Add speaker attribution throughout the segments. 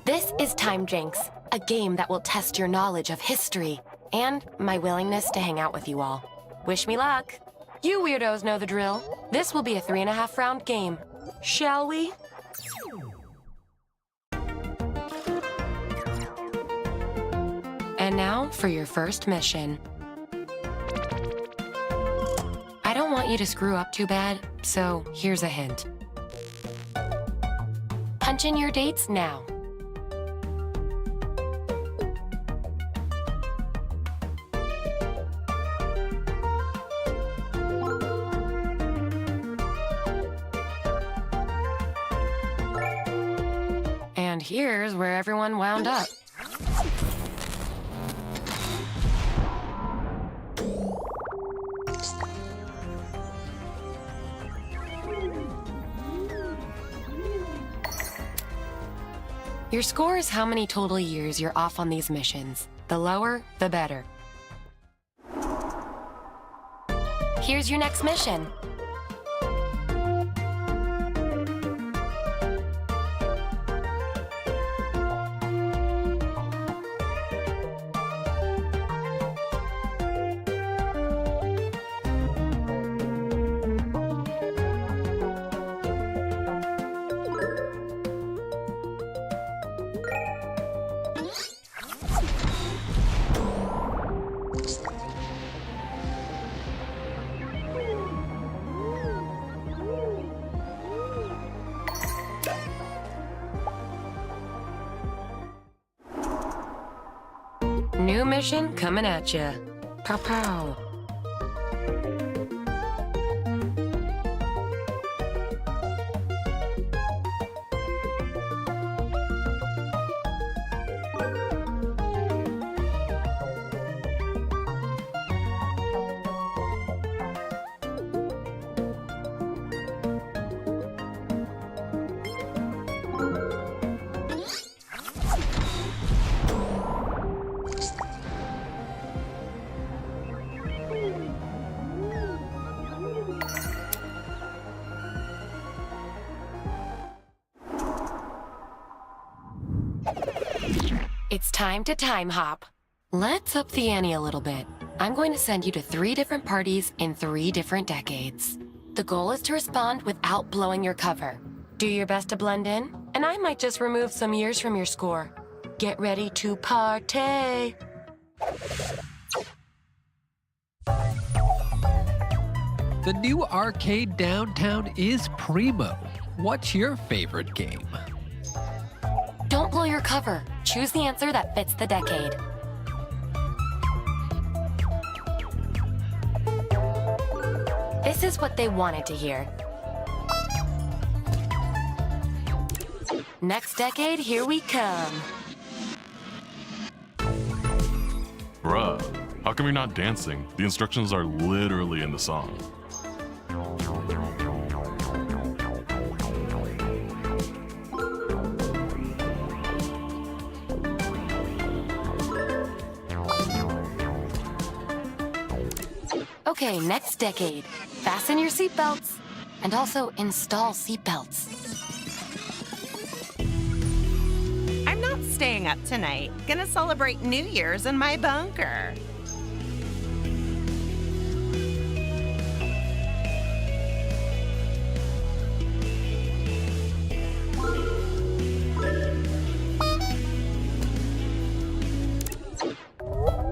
Speaker 1: This is Time Jinx, a game that will test your knowledge of history and my willingness to hang out with you all. Wish me luck. You weirdos know the drill. This will be a 3.5 round game. Shall we? And now for your first mission. I don't want you to screw up too bad, so here's a hint. Punch in your dates now. And here's where everyone wound up. Your score is how many total years you're off on these missions. The lower, the better. Here's your next mission. New mission coming at ya. Pow pow. It's time to time hop. Let's up the ante a little bit. I'm going to send you to 3 different parties in 3 different decades. The goal is to respond without blowing your cover. Do your best to blend in, and I might just remove some years from your score. Get ready to partay!
Speaker 2: The new arcade downtown is primo. What's your favorite game?
Speaker 1: Don't blow your cover. Choose the answer that fits the decade. This is what they wanted to hear. Next decade, here we come.
Speaker 3: Bruh, how come you're not dancing? The instructions are literally in the song.
Speaker 1: Okay, next decade. Fasten your seatbelts. And also install seatbelts.
Speaker 4: I'm not staying up tonight. Gonna celebrate New Year's in my bunker.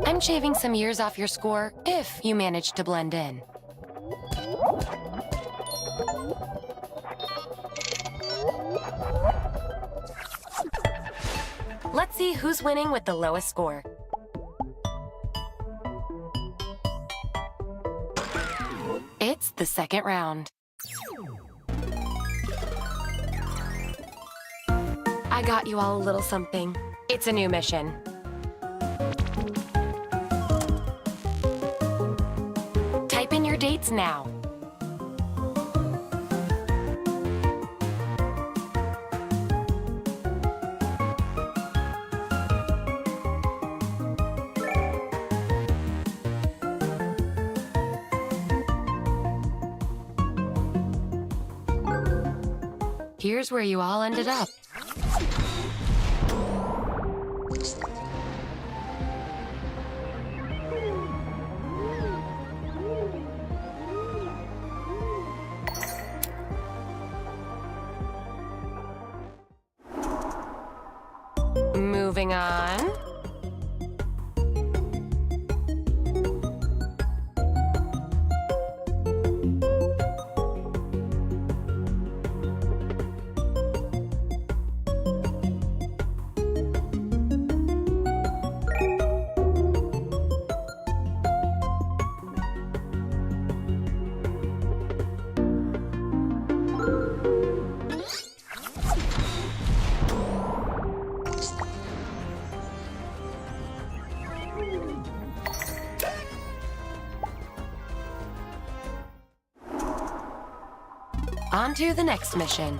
Speaker 1: I'm shaving some years off your score if you manage to blend in. Let's see who's winning with the lowest score. It's the second round. I got you all a little something. It's a new mission. Type in your dates now. Here's where you all ended up. Moving on. On to the next mission.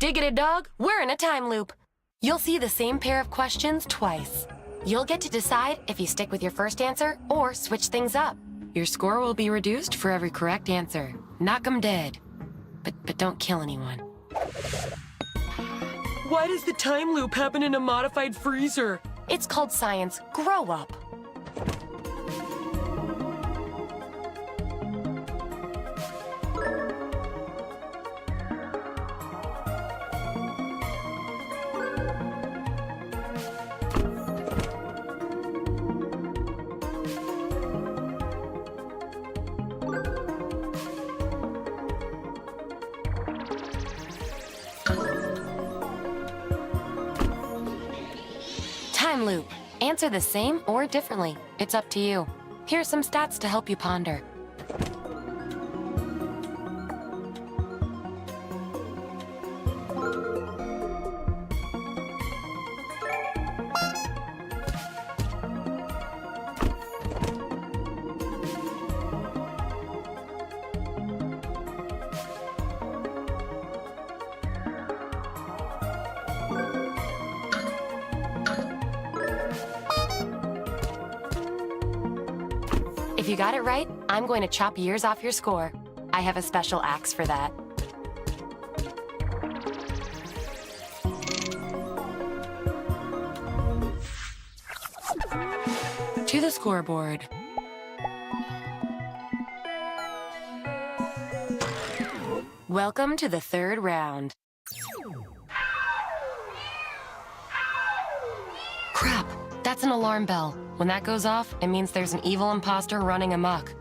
Speaker 1: Diggity dog, we're in a time loop. You'll see the same pair of questions twice. You'll get to decide if you stick with your first answer or switch things up. Your score will be reduced for every correct answer. Knock 'em dead. But don't kill anyone. Why does the time loop happen in a modified freezer? It's called science. Grow up. Time loop. Answer the same or differently. It's up to you. Here's some stats to help you ponder. If you got it right, I'm going to chop years off your score. I have a special axe for that. To the scoreboard. Welcome to the third round. Crap, that's an alarm bell. When that goes off, it means there's an evil imposter running amok.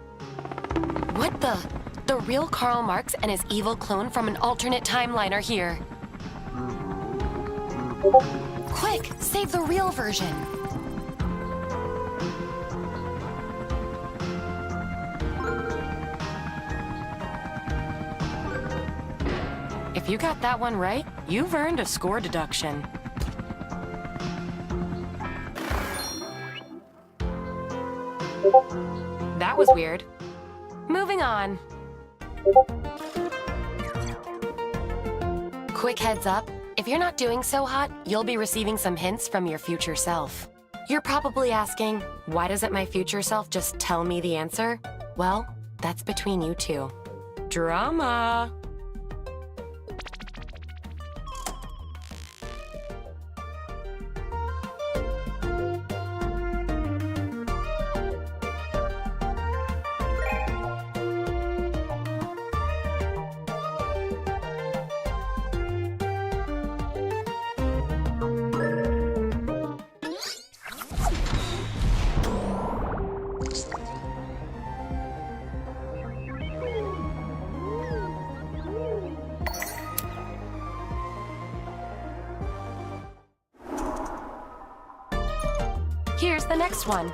Speaker 1: What the? The real Karl Marx and his evil clone from an alternate timeline are here. Quick, save the real version. If you got that one right, you've earned a score deduction. That was weird. Moving on. Quick heads up, if you're not doing so hot, you'll be receiving some hints from your future self. You're probably asking, why doesn't my future self just tell me the answer? Well, that's between you two. Drama! Here's the next one.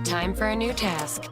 Speaker 1: Time for a new task.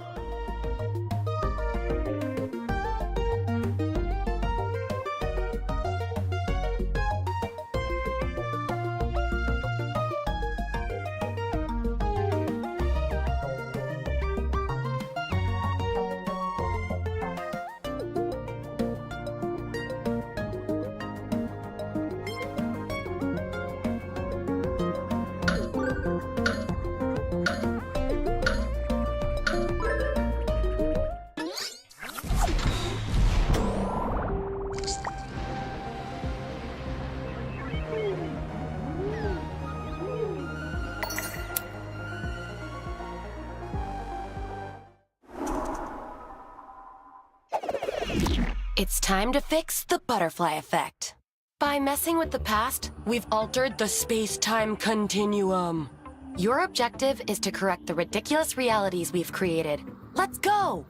Speaker 1: It's time to fix the butterfly effect. By messing with the past, we've altered the space-time continuum. Your objective is to correct the ridiculous realities we've created. Let's go!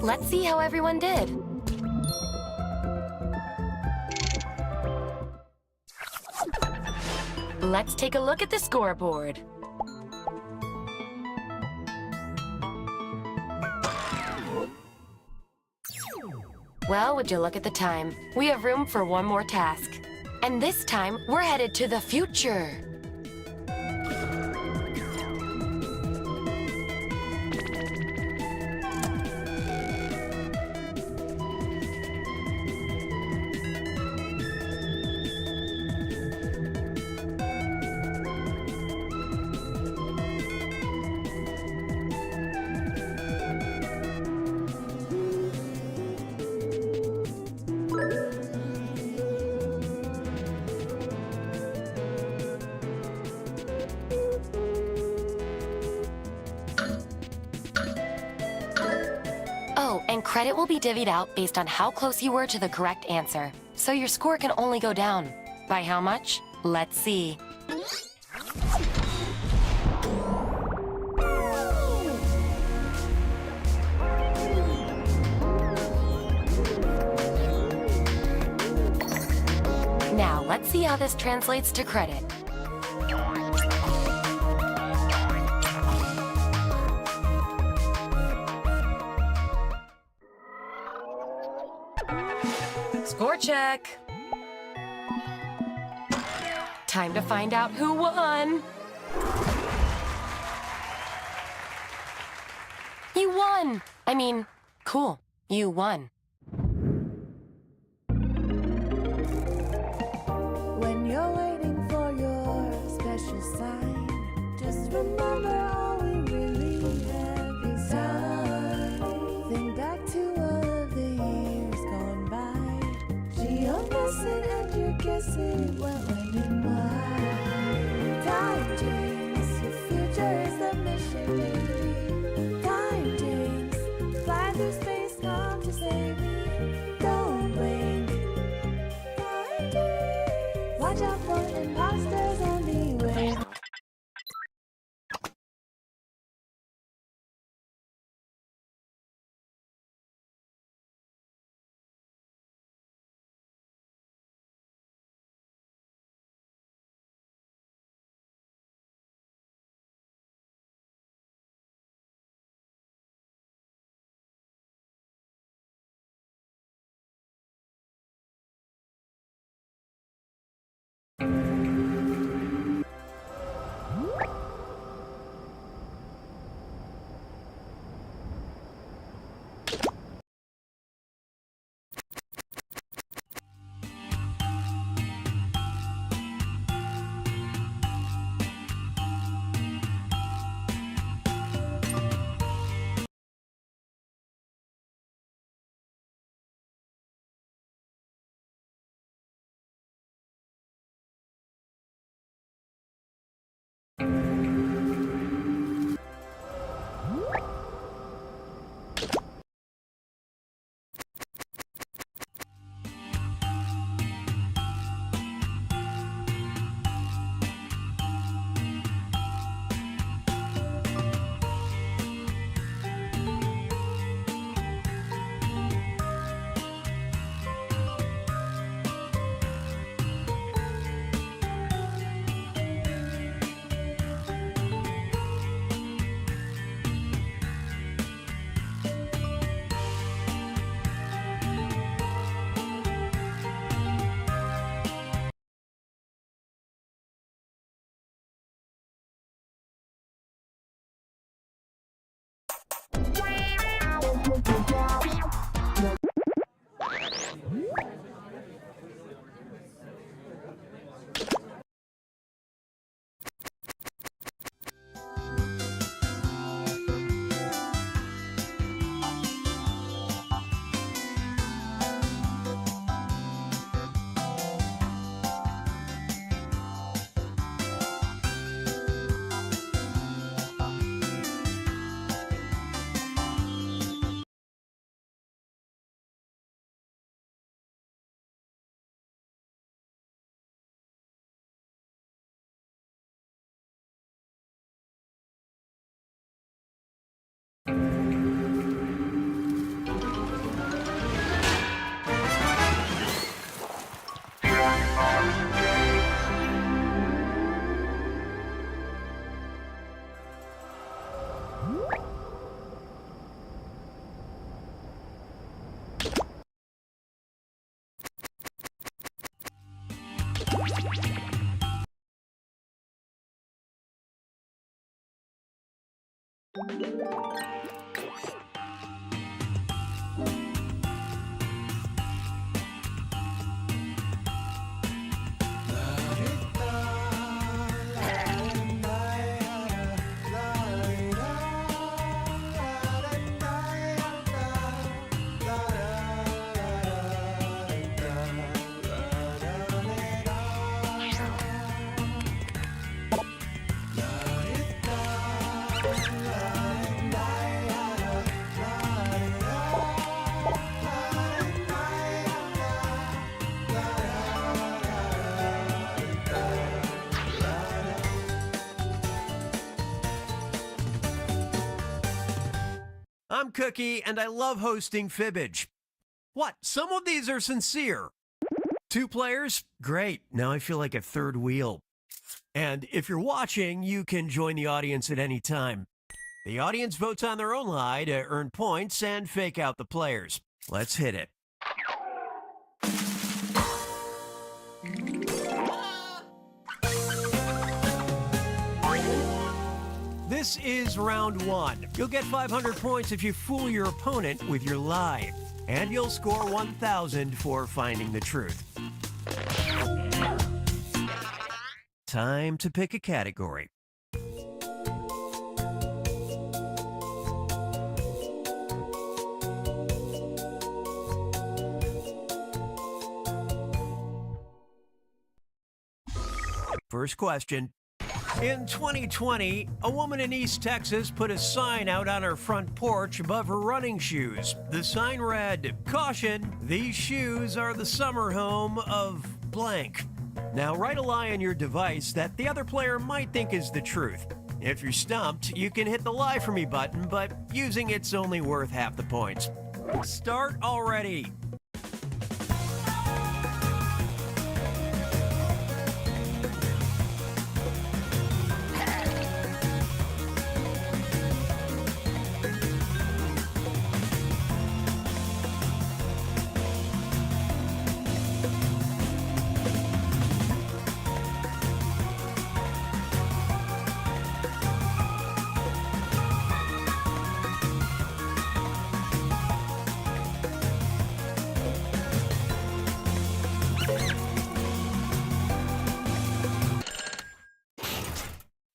Speaker 1: Let's see how everyone did. Let's take a look at the scoreboard. Well, would you look at the time? We have room for one more task. And this time, we're headed to the future. Oh, and credit will be divvied out based on how close you were to the correct answer. So your score can only go down. By how much? Let's see. Now, let's see how this translates to credit. Score check. Time to find out who won. You won! I mean, cool. You won.
Speaker 5: When you're waiting for your special sign, just remember all we really have is time. Think back to all of the years gone by. You're guessing and you're guessing well when and why. Time Jinx, your future is the mission, baby. Time Jinx, fly through space, come to save
Speaker 6: I'm Cookie, and I love hosting Fibbage. What? Some of these are sincere. 2 players? Great. Now I feel like a third wheel. And if you're watching, you can join the audience at any time. The audience votes on their own lie to earn points and fake out the players. Let's hit it. This is round 1. You'll get 500 points if you fool your opponent with your lie. And you'll score 1,000 for finding the truth. Time to pick a category. First question. In 2020, a woman in East Texas put a sign out on her front porch above her running shoes. The sign read, "Caution, these shoes are the summer home of blank." Now write a lie on your device that the other player might think is the truth. If you're stumped, you can hit the lie for me button, but using it's only worth half the points. Start already.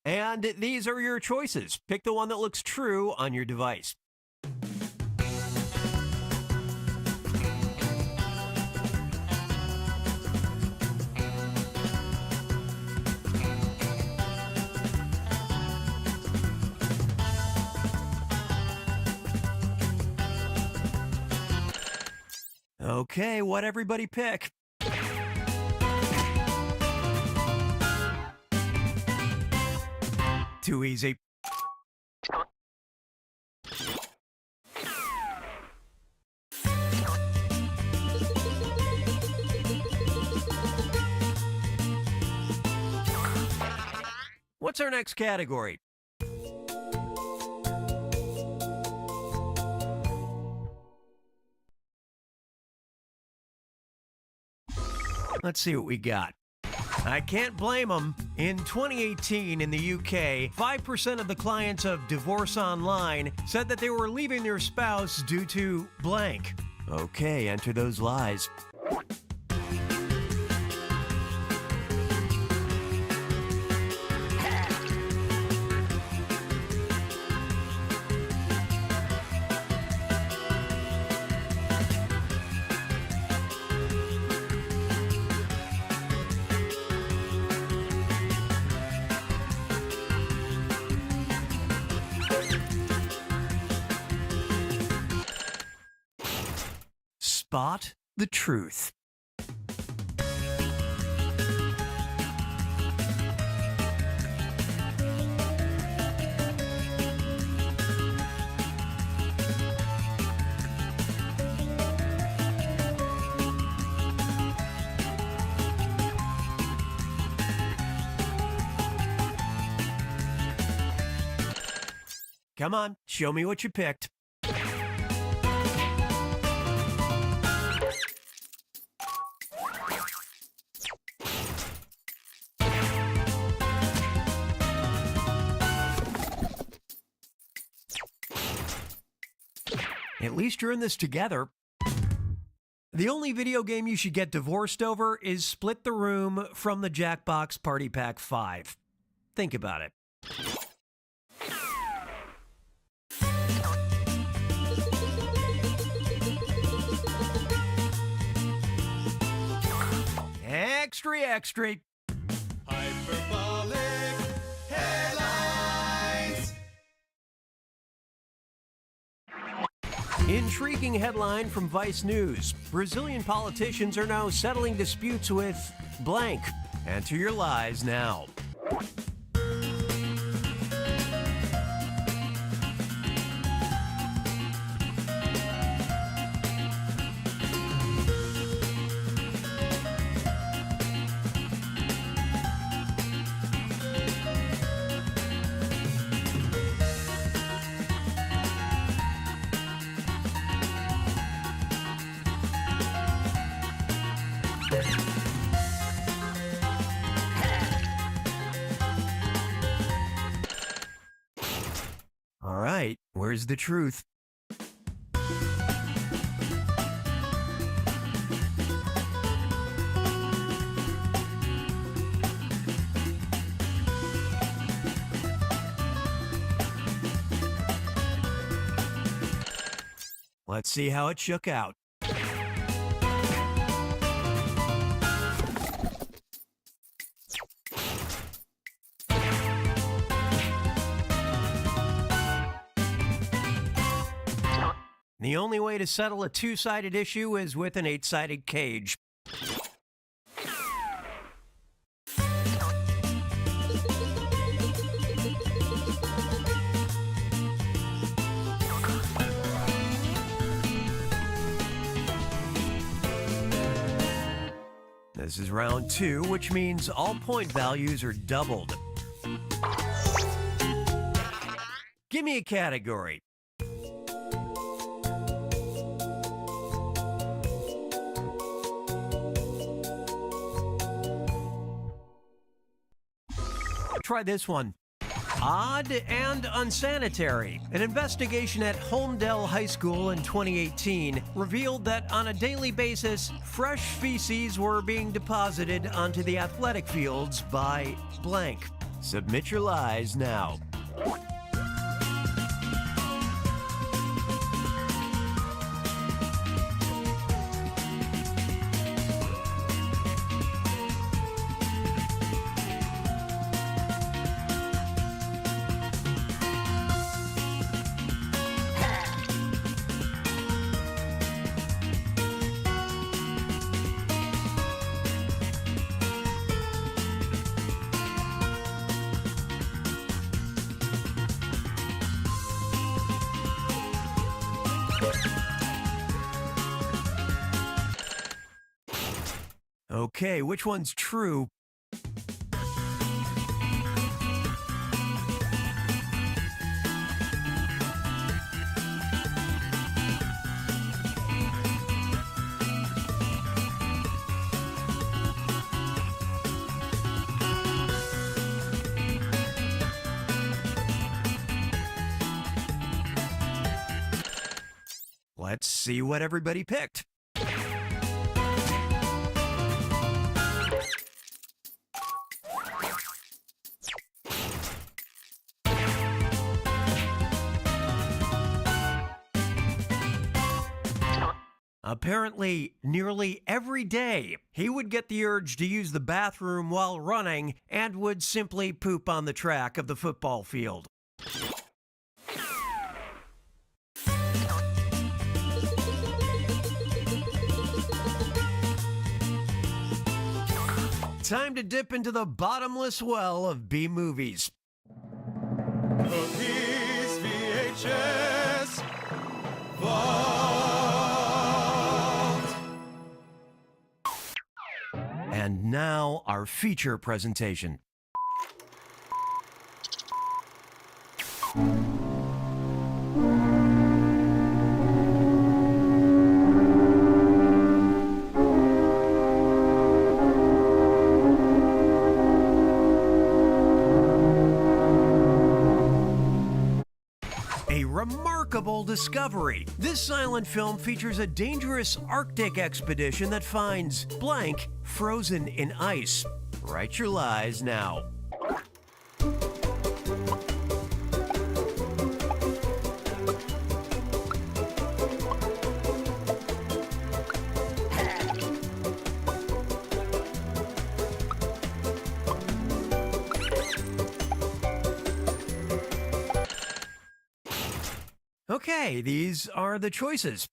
Speaker 6: And these are your choices. Pick the one that looks true on your device. Okay, what'd everybody pick? Too easy. What's our next category? Let's see what we got. I can't blame them. In 2018 in the UK, 5% of the clients of Divorce Online said that they were leaving their spouse due to blank. Okay, enter those lies. Spot the truth. Come on, show me what you picked. At least you're in this together. The only video game you should get divorced over is Split the Room from the Jackbox Party Pack 5. Think about it. Extra.
Speaker 7: Hyperbolic headlines.
Speaker 6: Intriguing headline from Vice News. Brazilian politicians are now settling disputes with blank. Enter your lies now. All right, where's the truth? Let's see how it shook out. The only way to settle a two-sided issue is with an eight-sided cage. This is round 2, which means all point values are doubled. Give me a category. Try this one. Odd and unsanitary. An investigation at Holmdel High School in 2018 revealed that on a daily basis, fresh feces were being deposited onto the athletic fields by blank. Submit your lies now. Okay, which one's true? Let's see what everybody picked. Apparently, nearly every day, he would get the urge to use the bathroom while running and would simply poop on the track of the football field. Time to dip into the bottomless well of B-movies.
Speaker 7: Cookies, VHS, vault.
Speaker 6: And now, our feature presentation. A remarkable discovery. This silent film features a dangerous Arctic expedition that finds blank frozen in ice. Write your lies now. Okay, these are the choices.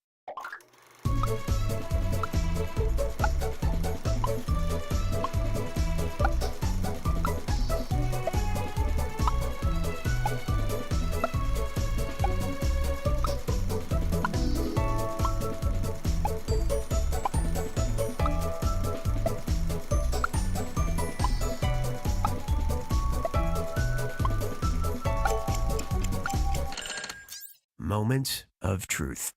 Speaker 6: Moment of truth.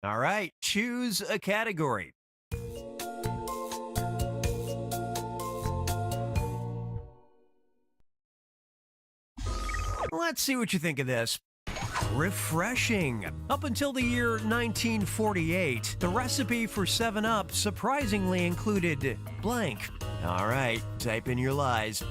Speaker 6: All right, choose a category. Let's see what you think of this. Refreshing. Up until the year 1948, the recipe for 7-Up surprisingly included blank. All right, type in your lies.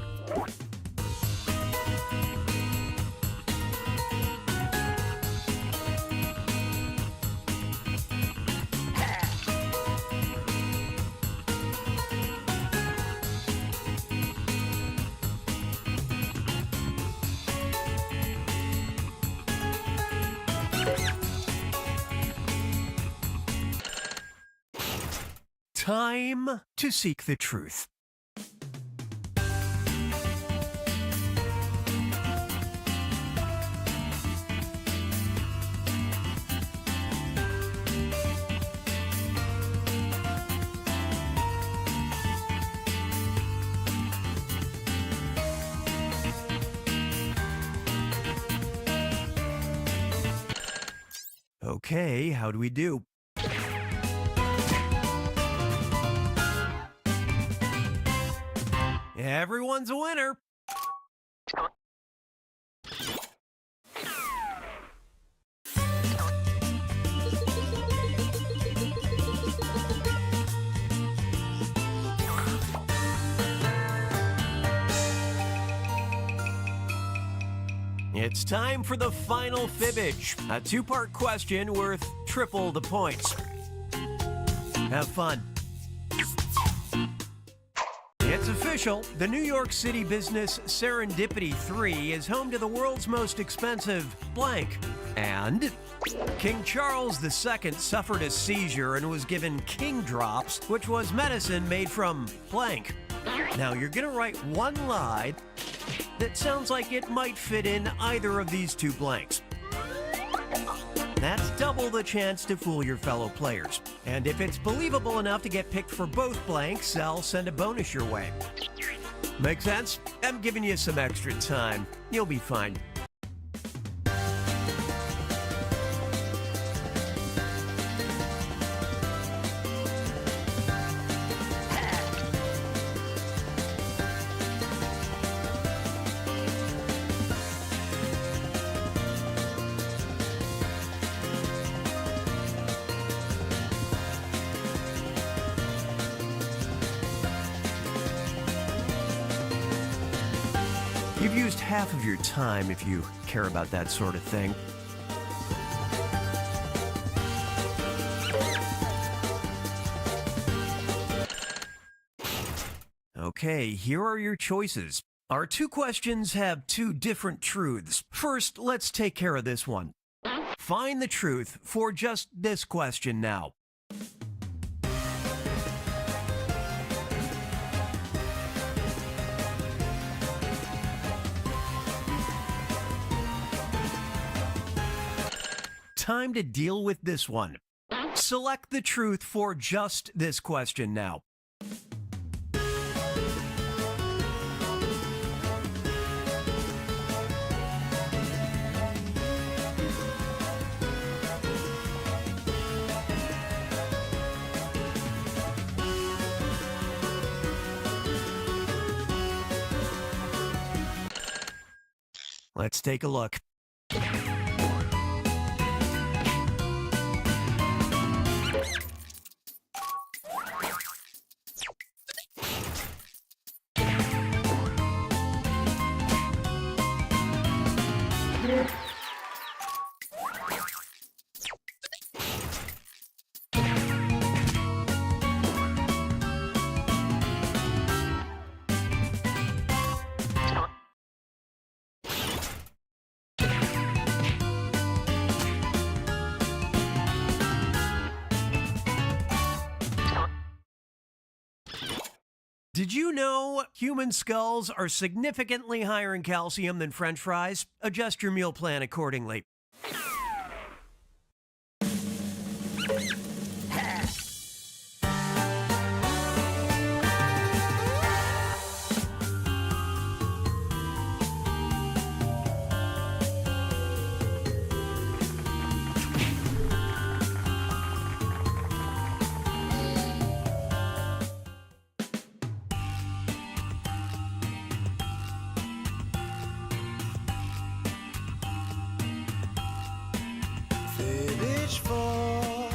Speaker 6: Time to seek the truth. Okay, how do we do? Everyone's a winner. It's time for the final fibbage, a two-part question worth triple the points. Have fun. It's official. The New York City business Serendipity 3 is home to the world's most expensive blank. And King Charles II suffered a seizure and was given King Drops, which was medicine made from blank. Now, you're going to write one lie that sounds like it might fit in either of these two blanks. That's double the chance to fool your fellow players. And if it's believable enough to get picked for both blanks, I'll send a bonus your way. Make sense? I'm giving you some extra time. You'll be fine. You've used half of your time if you care about that sort of thing. Okay, here are your choices. Our two questions have two different truths. First, let's take care of this one. Find the truth for just this question now. time to deal with this one. Select the truth for just this question now. Let's take a look. Did you know human skulls are significantly higher in calcium than French fries? Adjust your meal plan accordingly.
Speaker 7: Fibbage for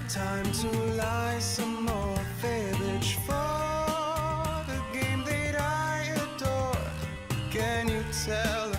Speaker 7: time to lie some more. Fibbage for the game that I adore. Can you tell?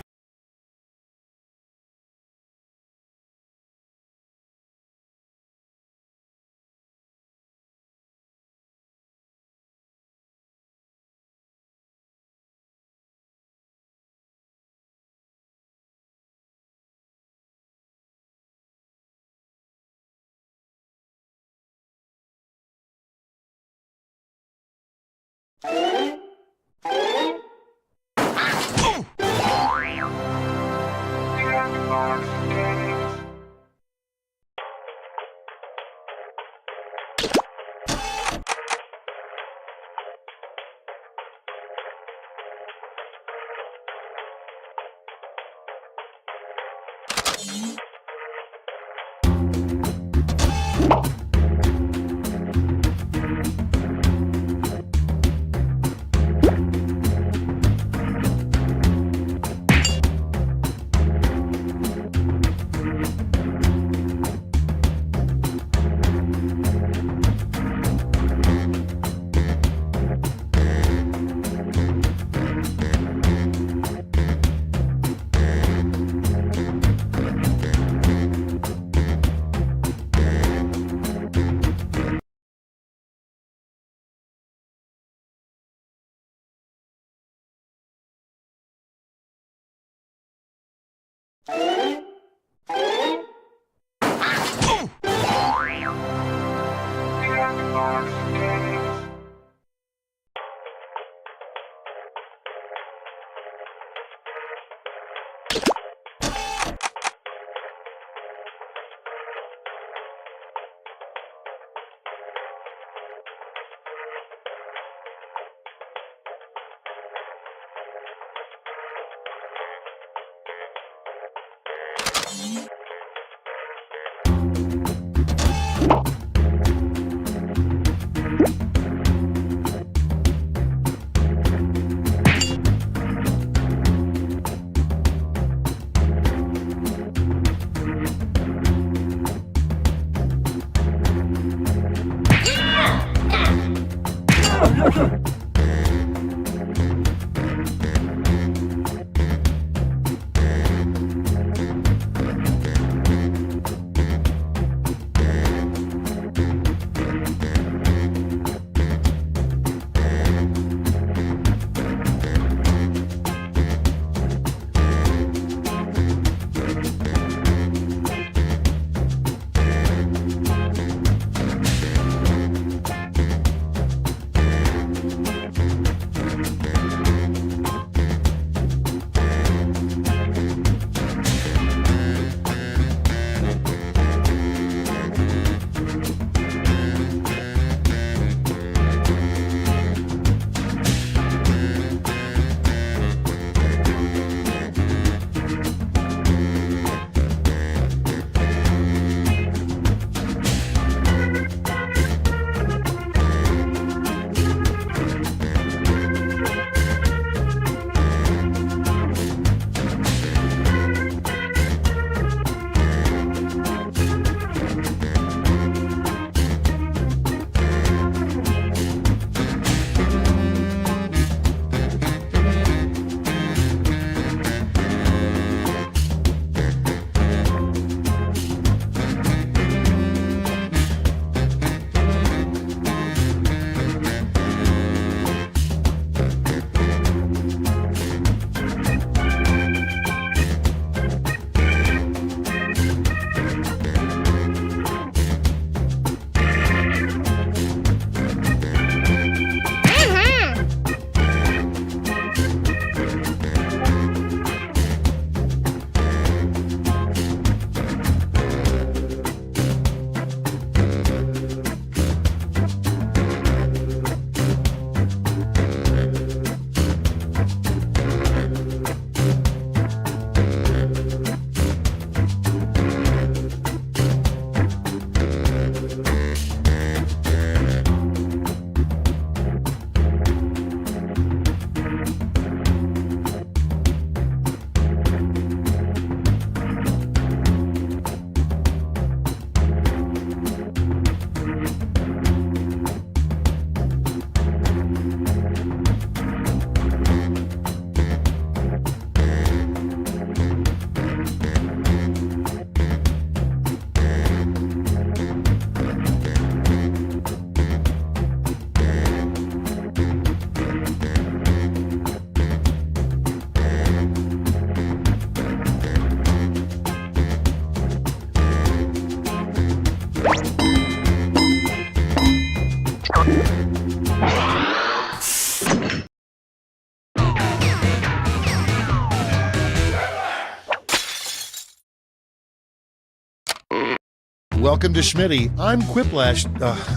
Speaker 8: welcome to Schmitty. I'm Quiplash.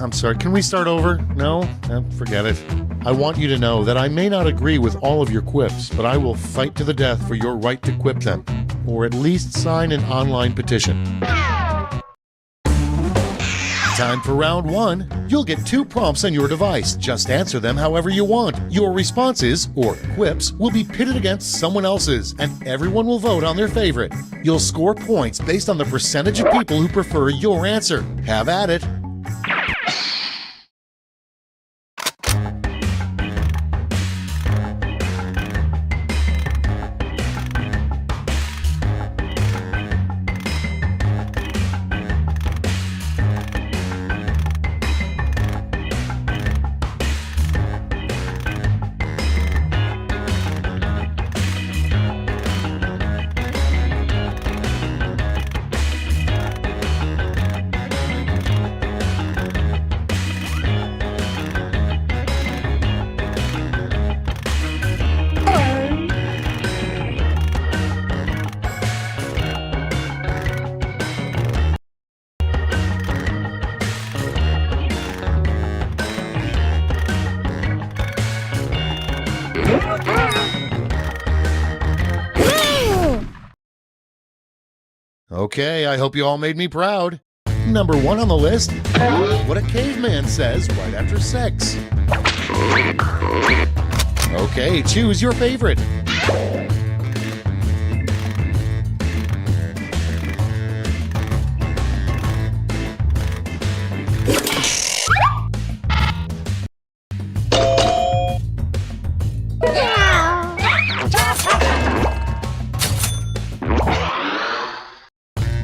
Speaker 8: I'm sorry, can we start over? No? Forget it. I want you to know that I may not agree with all of your quips, but I will fight to the death for your right to quip them, or at least sign an online petition. Time for round one. You'll get 2 prompts on your device. Just answer them however you want. Your responses, or quips, will be pitted against someone else's, and everyone will vote on their favorite. You'll score points based on the percentage of people who prefer your answer. Have at it. Okay, I hope you all made me proud. Number 1 on the list, what a caveman says right after sex. Okay, choose your favorite.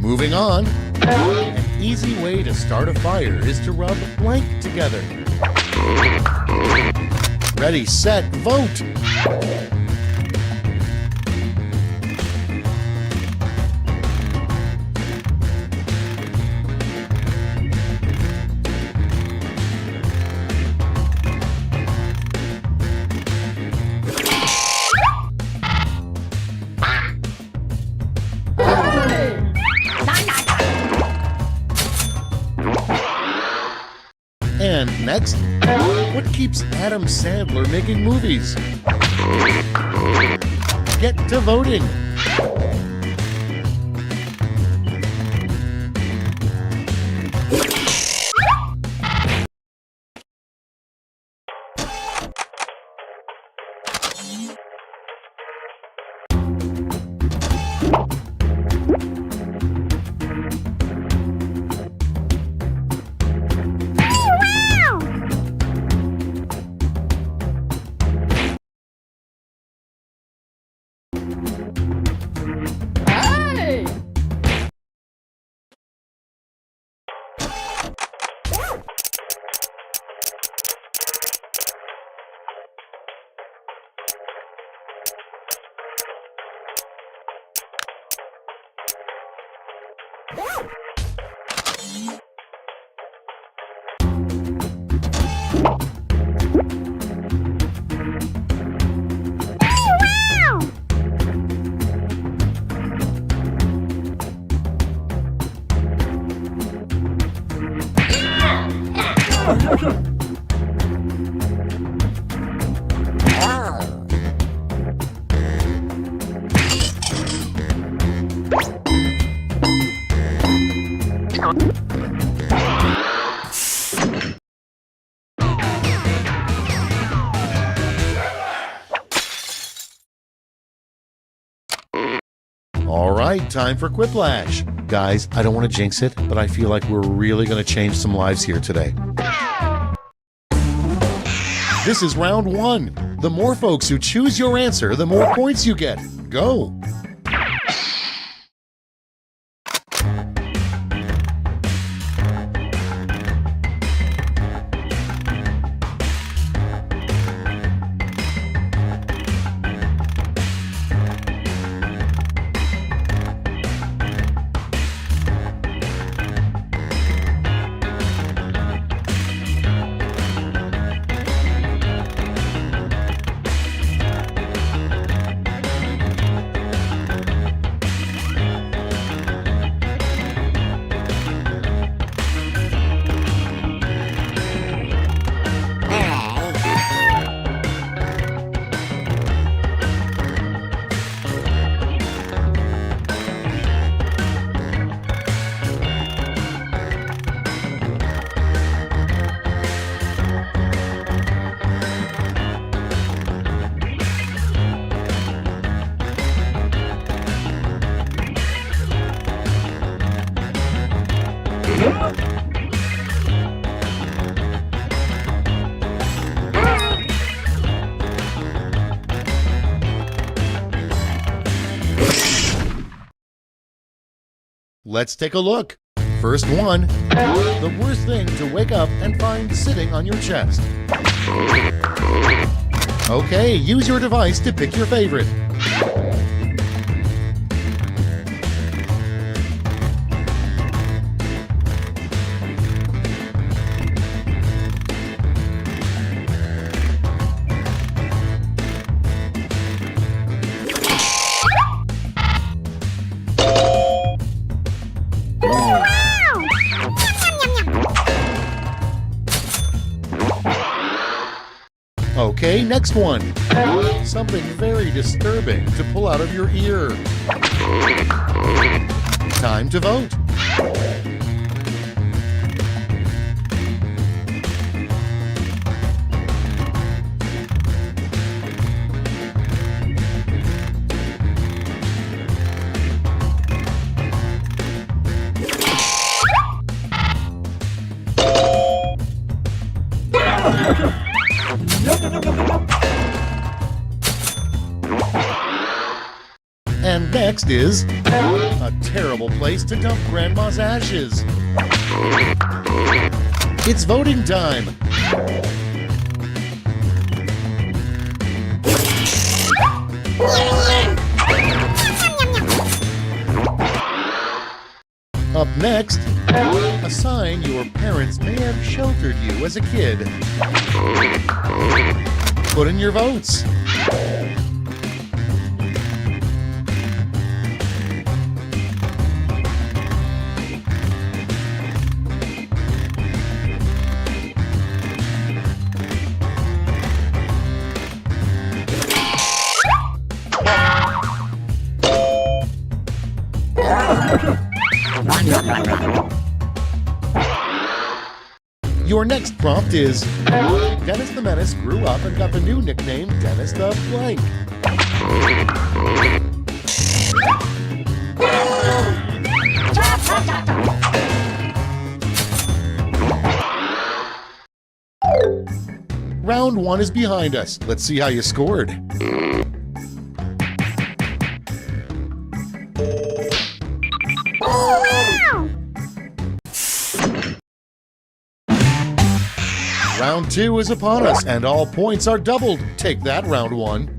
Speaker 8: Moving on, an easy way to start a fire is to rub blank together. Ready, set, vote! And next, what keeps Adam Sandler making movies? Get to voting. All right, time for Quiplash. Guys, I don't want to jinx it, but I feel like we're really going to change some lives here today. This is round 1. The more folks who choose your answer, the more points you get. Go! Let's take a look. First one, the worst thing to wake up and find sitting on your chest. Okay, use your device to pick your favorite. Okay, next one. Something very disturbing to pull out of your ear. Time to vote. And next is a terrible place to dump Grandma's ashes. It's voting time. Up next, a sign your parents may have sheltered you as a kid. Put in your votes. Your next prompt is, Dennis the Menace grew up and got the new nickname Dennis the Blank. Round one is behind us. Let's see how you scored. Round two is upon us, and all points are doubled. Take that, round one.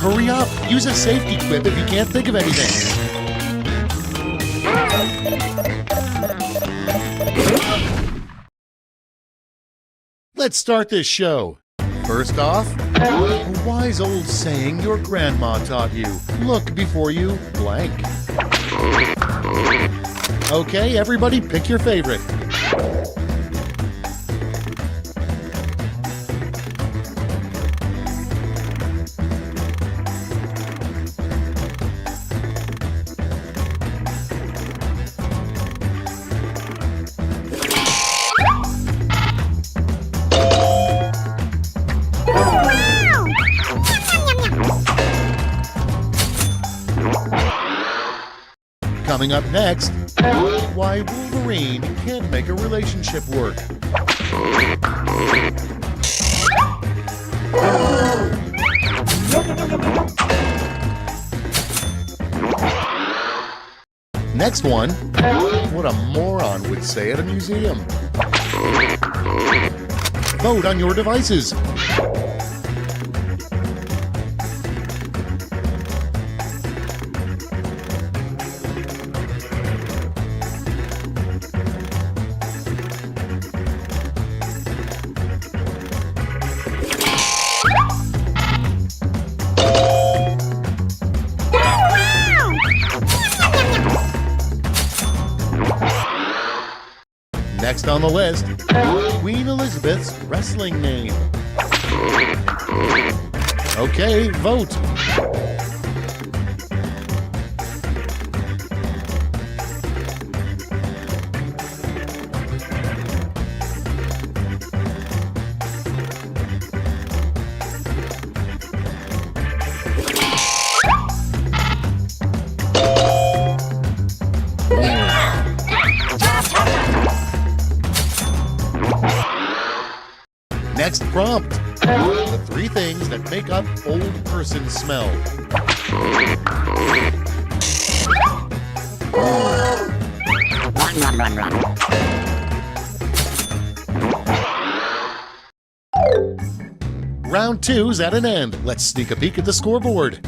Speaker 8: Hurry up! Use a safety quip if you can't think of anything. Let's start this show. First off, a wise old saying your grandma taught you. Look before you blank. Okay, everybody pick your favorite. Coming up next, why Wolverine can't make a relationship work. Next one. What a moron would say at a museum. Vote on your devices. Next on the list, Queen Elizabeth's wrestling name. Okay, vote. Next prompt. The three things that make up old person smell. Round 2's at an end. Let's sneak a peek at the scoreboard.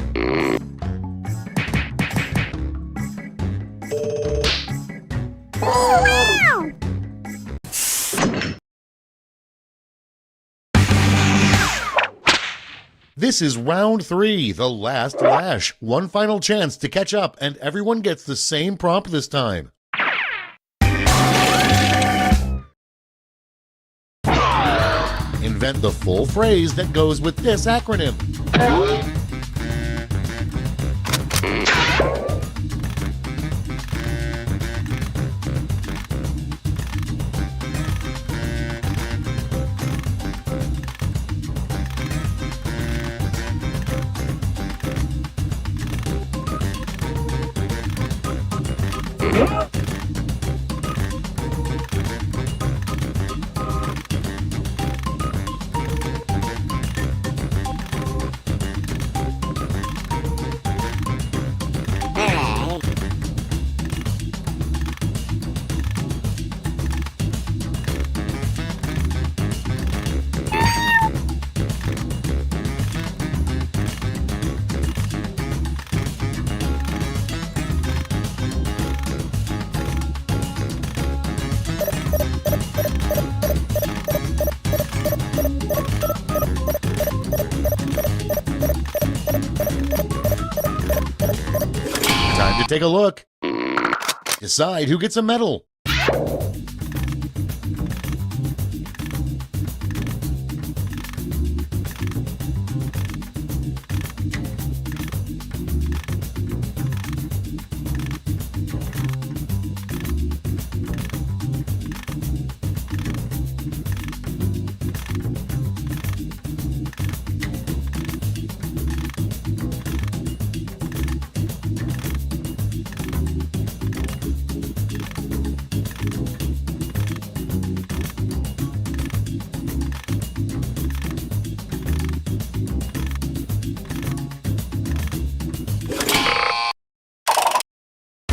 Speaker 8: This is round 3, the last lash. One final chance to catch up, and everyone gets the same prompt this time. Invent the full phrase that goes with this acronym. Time to take a look. Decide who gets a medal.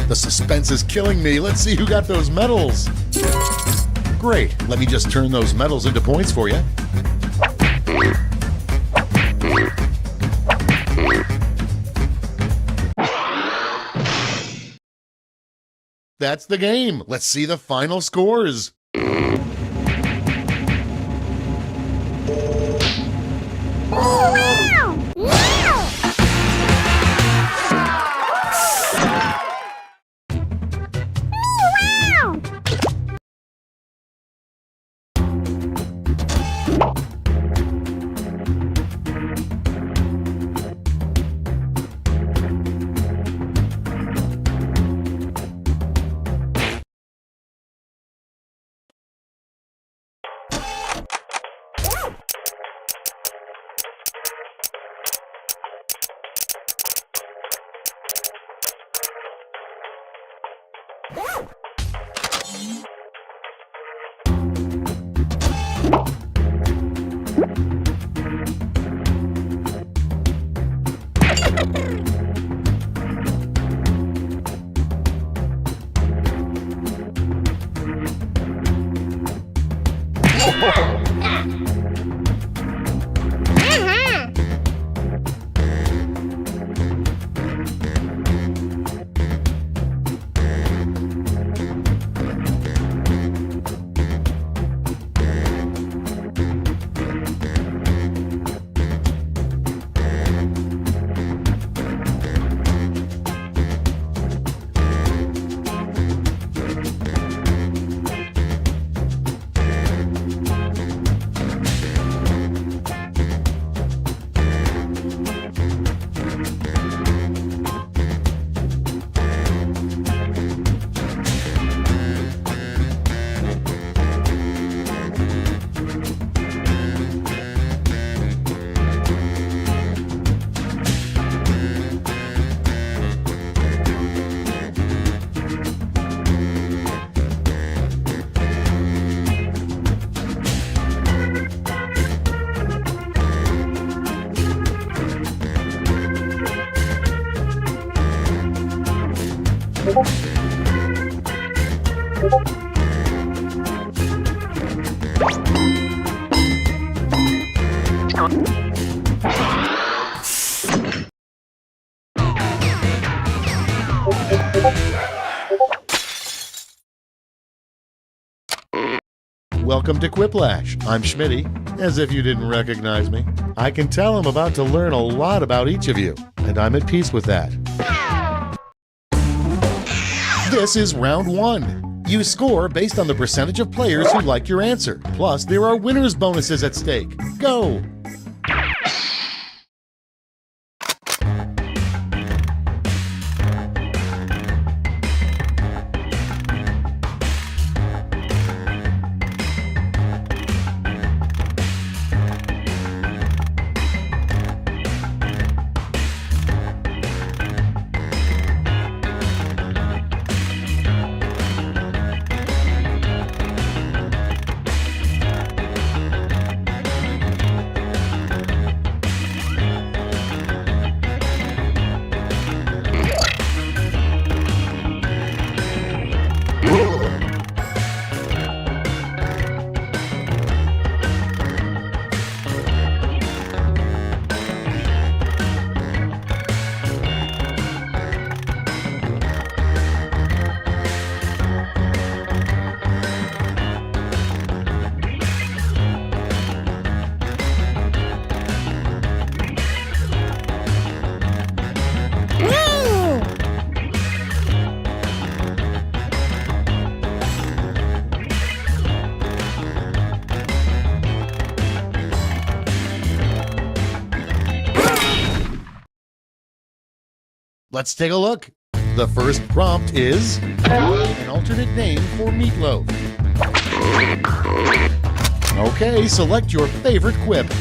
Speaker 8: The suspense is killing me. Let's see who got those medals. Great. Let me just turn those medals into points for you. That's the game. Let's see the final scores. Welcome to Quiplash. I'm Schmitty, as if you didn't recognize me. I can tell I'm about to learn a lot about each of you, and I'm at peace with that. This is round 1. You score based on the percentage of players who like your answer. Plus, there are winner's bonuses at stake. Go! Let's take a look. The first prompt is an alternate name for meatloaf. Okay, select your favorite quip.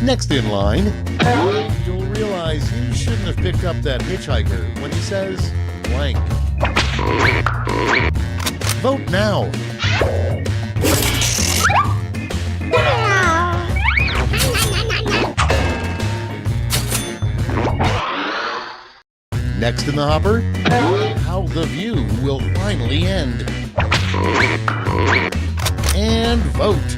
Speaker 8: Next in line, you'll realize you shouldn't have picked up that hitchhiker when he says blank. Vote now. Next in the hopper, how the view will finally end. And vote.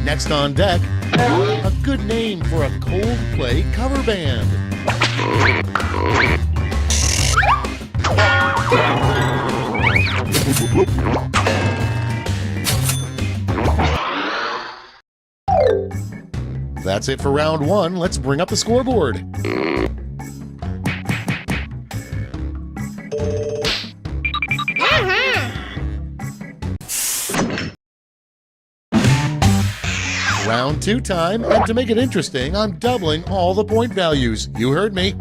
Speaker 8: Next on deck, a good name for a Coldplay cover band. That's it for round 1. Let's bring up the scoreboard. Round 2 time, and to make it interesting, I'm doubling all the point values. You heard me.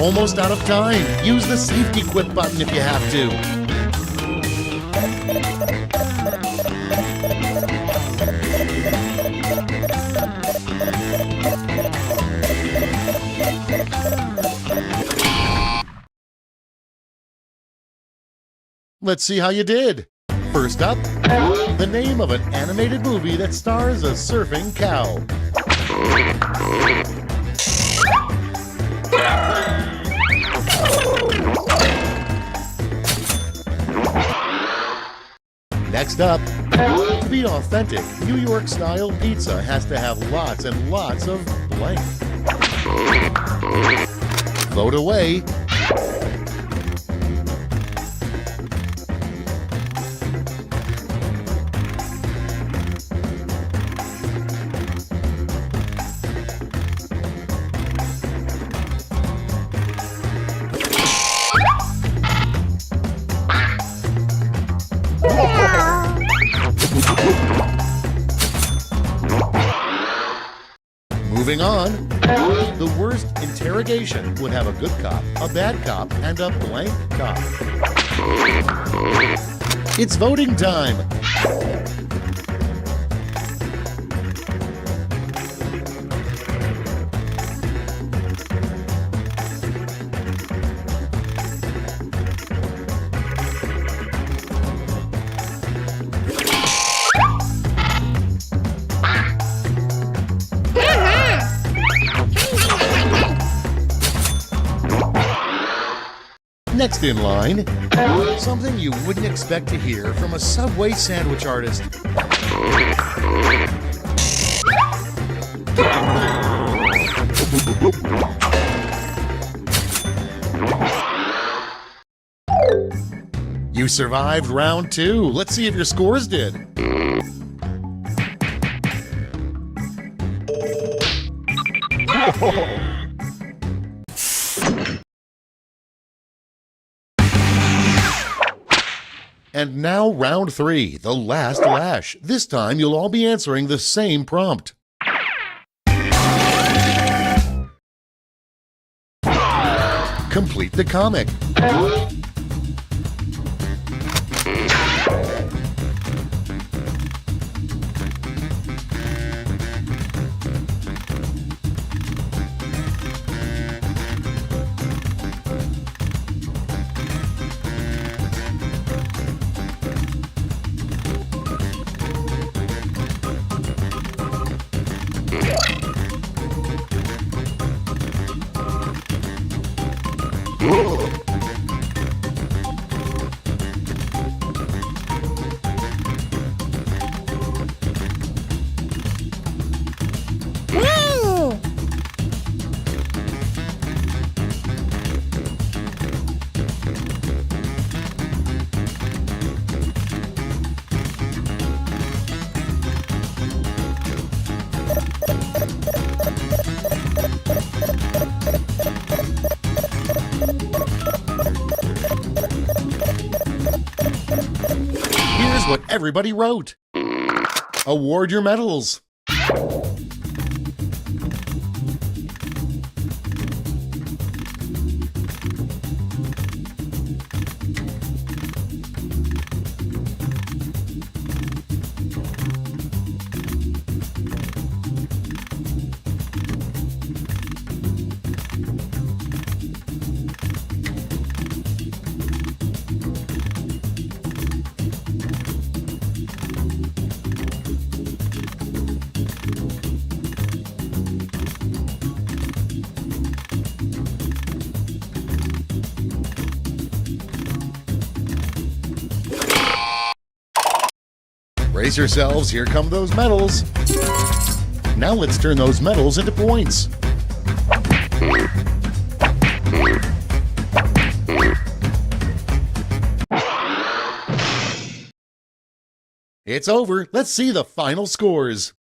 Speaker 8: Almost out of time. Use the safety quit button if you have to. Let's see how you did. First up, the name of an animated movie that stars a surfing cow. Next up, to be authentic, New York-style pizza has to have lots and lots of blank. Vote away. Moving on, the worst interrogation would have a good cop, a bad cop, and a blank cop. It's voting time. Next in line, something you wouldn't expect to hear from a Subway sandwich artist. You survived round 2. Let's see if your scores did. And now round 3, the last lash. This time you'll all be answering the same prompt. Complete the comic. everybody wrote. Award your medals. Brace yourselves, here come those medals. Now let's turn those medals into points. It's over. Let's see the final scores.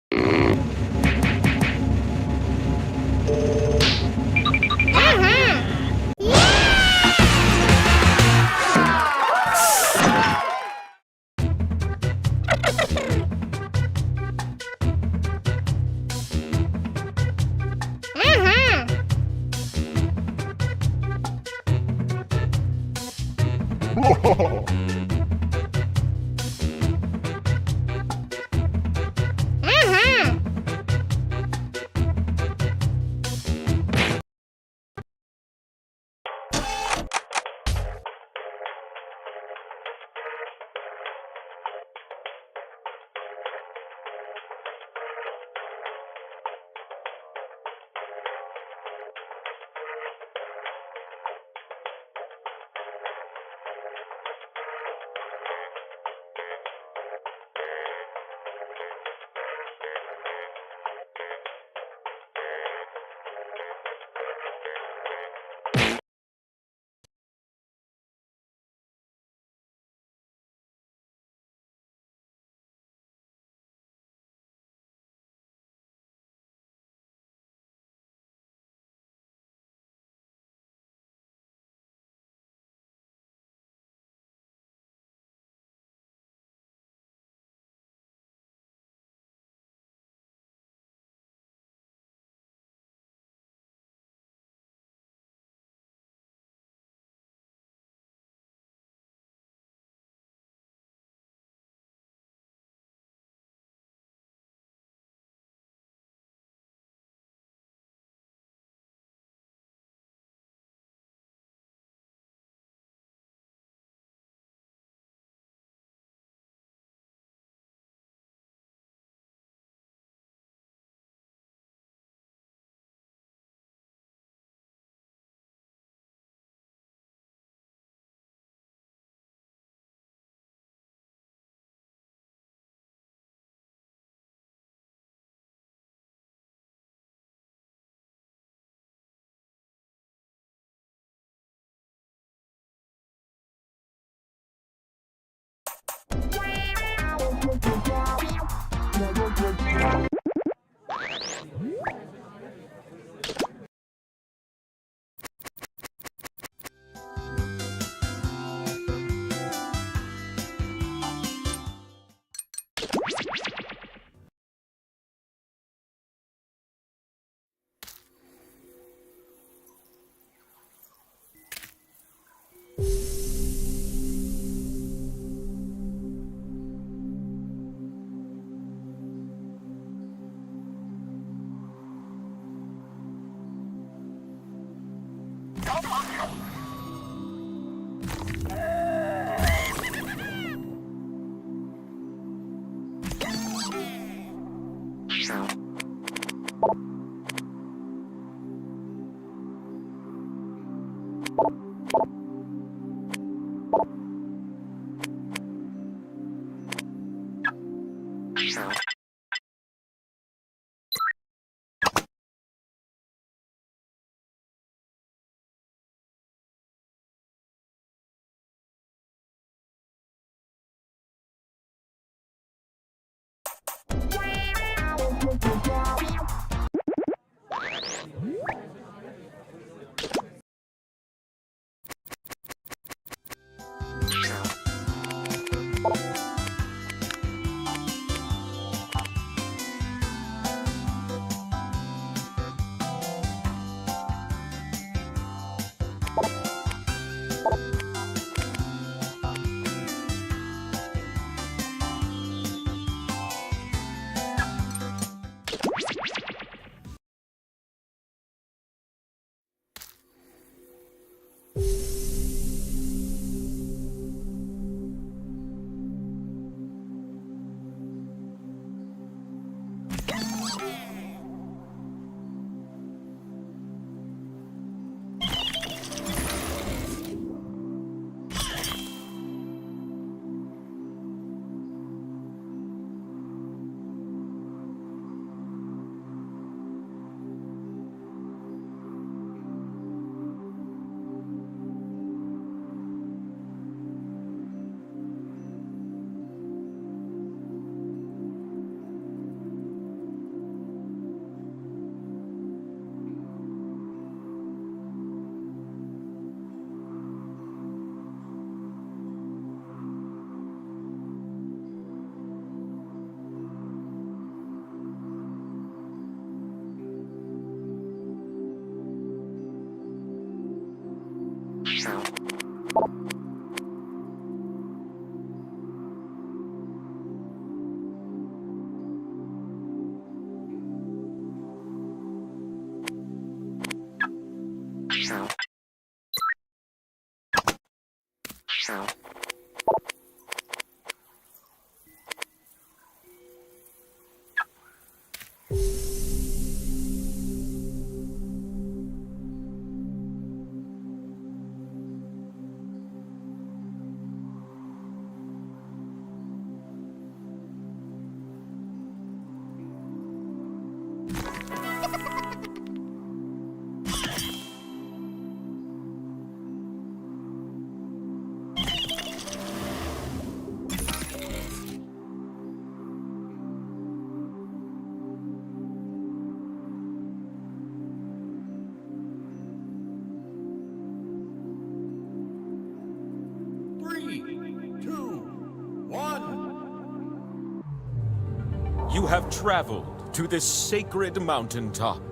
Speaker 9: You have traveled to this sacred mountaintop,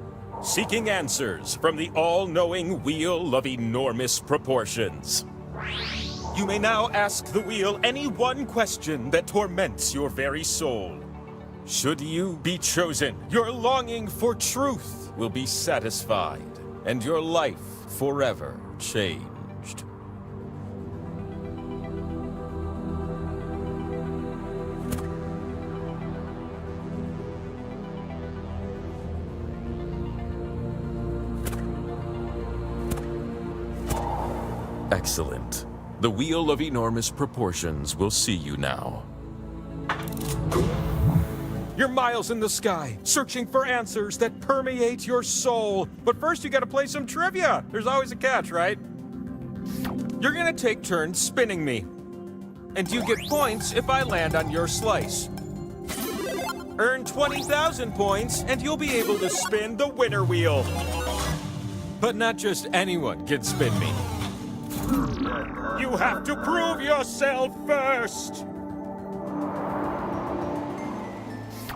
Speaker 9: seeking answers from the all-knowing wheel of enormous proportions. You may now ask the wheel any one question that torments your very soul. Should you be chosen, your longing for truth will be satisfied, and your life forever changed. Excellent. The wheel of enormous proportions will see you now. You're miles in the sky, searching for answers that permeate your soul. But first you gotta play some trivia. There's always a catch, right? You're gonna take turns spinning me. And you get points if I land on your slice. Earn 20,000 points, and you'll be able to spin the winner wheel. But not just anyone can spin me. You have to prove yourself first!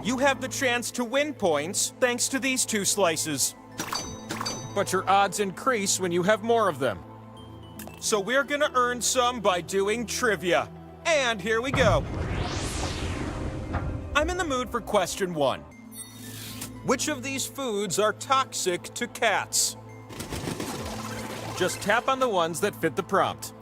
Speaker 9: You have the chance to win points thanks to these two slices. But your odds increase when you have more of them. So we're gonna earn some by doing trivia. And here we go. I'm in the mood for question 1. Which of these foods are toxic to cats? Just tap on the ones that fit the prompt.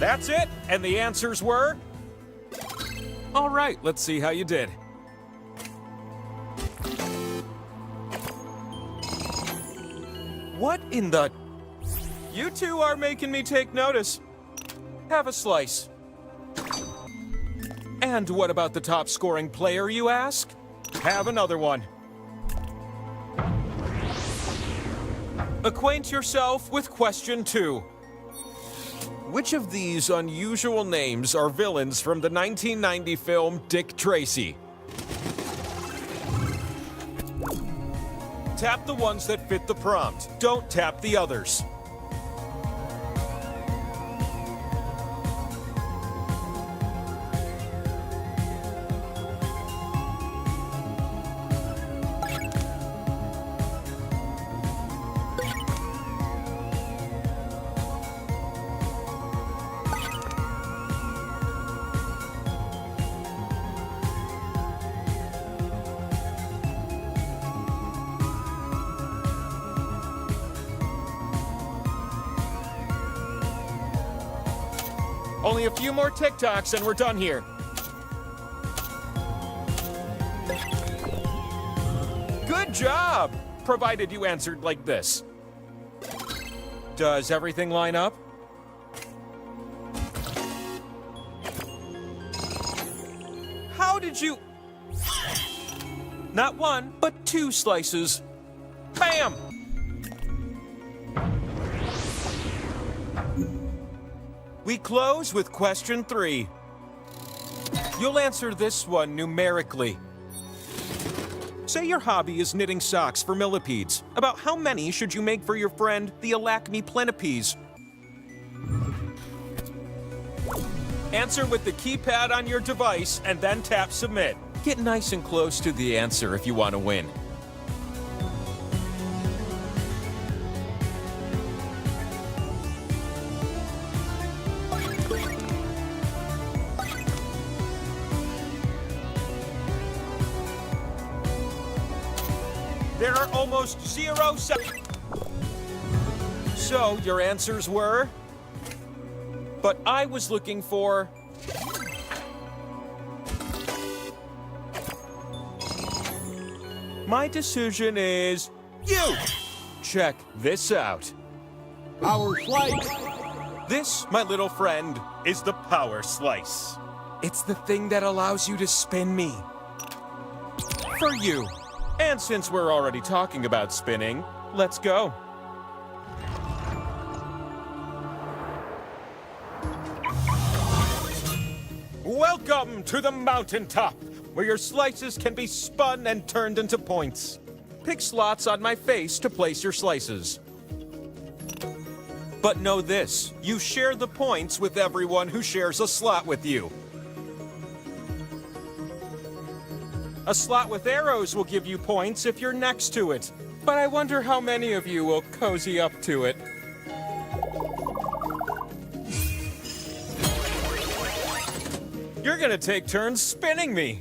Speaker 9: That's it, and the answers were? All right, let's see how you did. What in the... You two are making me take notice. Have a slice. And what about the top scoring player, you ask? Have another one. Acquaint yourself with question 2. which of these unusual names are villains from the 1990 film Dick Tracy? Tap the ones that fit the prompt. Don't tap the others. Only a few more TikToks and we're done here. Good job! Provided you answered like this. Does everything line up? How did you... Not one, but two slices. Bam! We close with question 3. You'll answer this one numerically. Say your hobby is knitting socks for millipedes. About how many should you make for your friend, the Alacme Plenipes? Answer with the keypad on your device and then tap submit. Get nice and close to the answer if you want to win. There are almost 0 seconds. So, your answers were? But I was looking for... My decision is... you! Check this out. Power Slice! This, my little friend, is the Power Slice. It's the thing that allows you to spin me. For you. And since we're already talking about spinning, let's go. Welcome to the mountaintop, where your slices can be spun and turned into points. Pick slots on my face to place your slices. But know this, you share the points with everyone who shares a slot with you. A slot with arrows will give you points if you're next to it. But I wonder how many of you will cozy up to it. You're gonna take turns spinning me.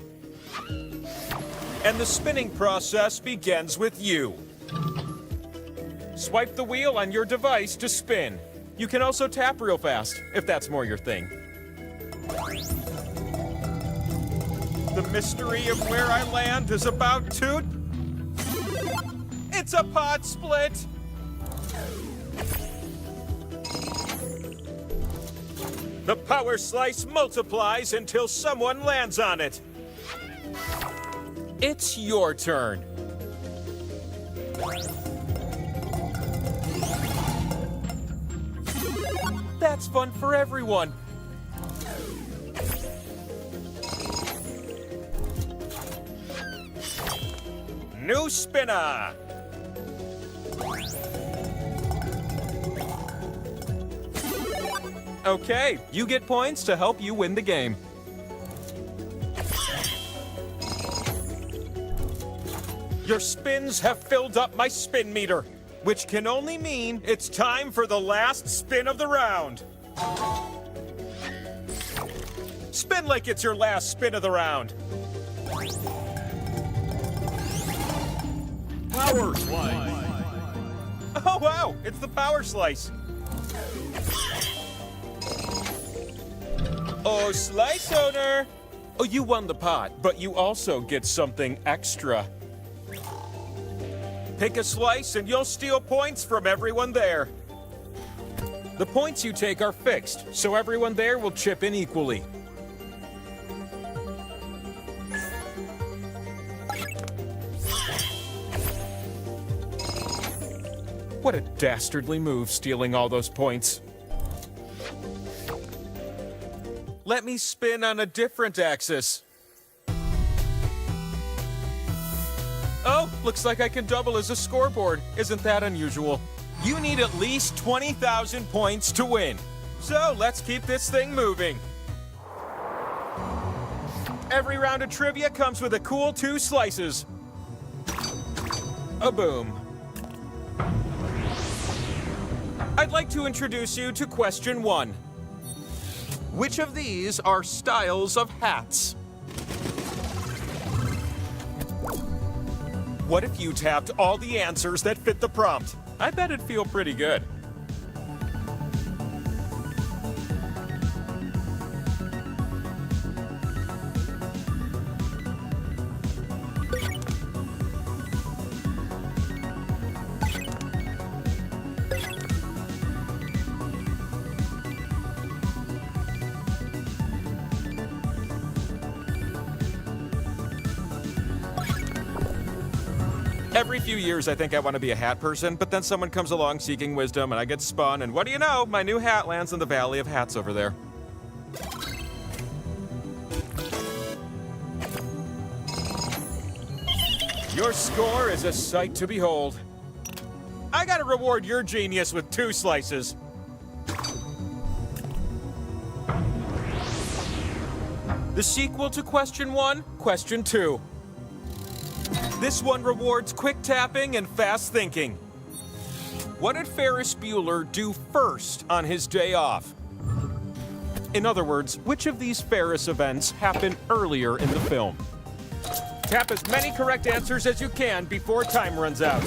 Speaker 9: And the spinning process begins with you. Swipe the wheel on your device to spin. You can also tap real fast, if that's more your thing. The mystery of where I land is about to... It's a pod split! The Power Slice multiplies until someone lands on it. It's your turn. That's fun for everyone. New spinner! Okay, you get points to help you win the game. Your spins have filled up my spin meter, which can only mean it's time for the last spin of the round. Spin like it's your last spin of the round. Power Slice. Oh, wow, it's the Power Slice. Oh, Slice owner. Oh, you won the pot, but you also get something extra. Pick a slice and you'll steal points from everyone there. The points you take are fixed, so everyone there will chip in equally. What a dastardly move, stealing all those points. Let me spin on a different axis. Oh, looks like I can double as a scoreboard. Isn't that unusual? You need at least 20,000 points to win. So let's keep this thing moving. Every round of trivia comes with a cool 2 slices. A boom. I'd like to introduce you to question 1. Which of these are styles of hats? What if you tapped all the answers that fit the prompt? I bet it'd feel pretty good. Every few years, I think I want to be a hat person, but then someone comes along seeking wisdom, and I get spun, and what do you know? My new hat lands in the Valley of Hats over there. Your score is a sight to behold. I gotta reward your genius with 2 slices. The sequel to question 1, question 2. This one rewards quick tapping and fast thinking. What did Ferris Bueller do first on his day off? In other words, which of these Ferris events happened earlier in the film? Tap as many correct answers as you can before time runs out.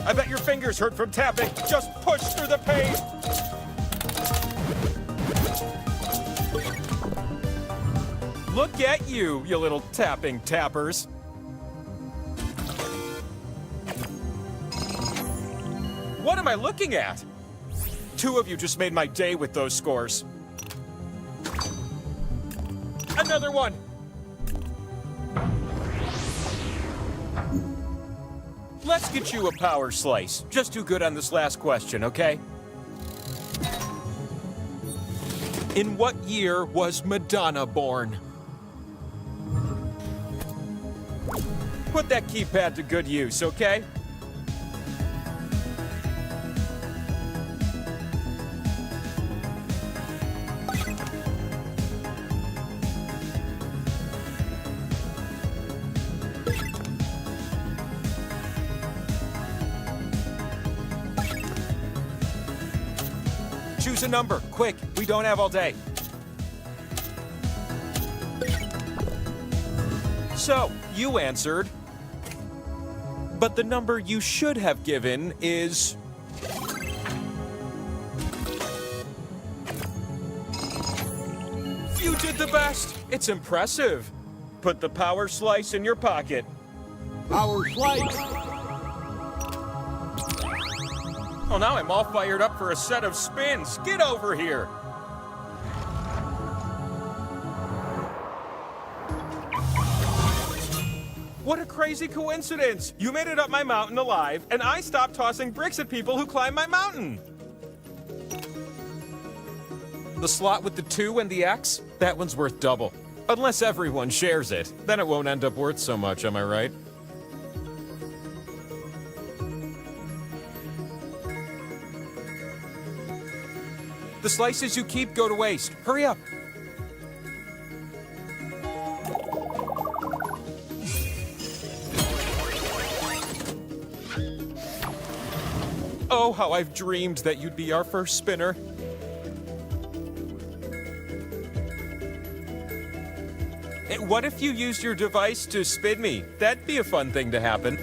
Speaker 9: I bet your fingers hurt from tapping. Just push through the pain. Look at you, you little tapping tappers. What am I looking at? 2 of you just made my day with those scores. Another one. Let's get you a power slice. Just do good on this last question, okay? In what year was Madonna born? Put that keypad to good use, okay? Choose a number, quick. We don't have all day. So, you answered. But the number you should have given is... You did the best. It's impressive. Put the power slice in your pocket.
Speaker 10: Power slice.
Speaker 9: Oh, now I'm all fired up for a set of spins. Get over here. What a crazy coincidence. You made it up my mountain alive, and I stopped tossing bricks at people who climb my mountain. The slot with the 2 and the X? That one's worth double. Unless everyone shares it. Then it won't end up worth so much, am I right? The slices you keep go to waste. Hurry up. Oh, how I've dreamed that you'd be our first spinner. What if you used your device to spin me? That'd be a fun thing to happen.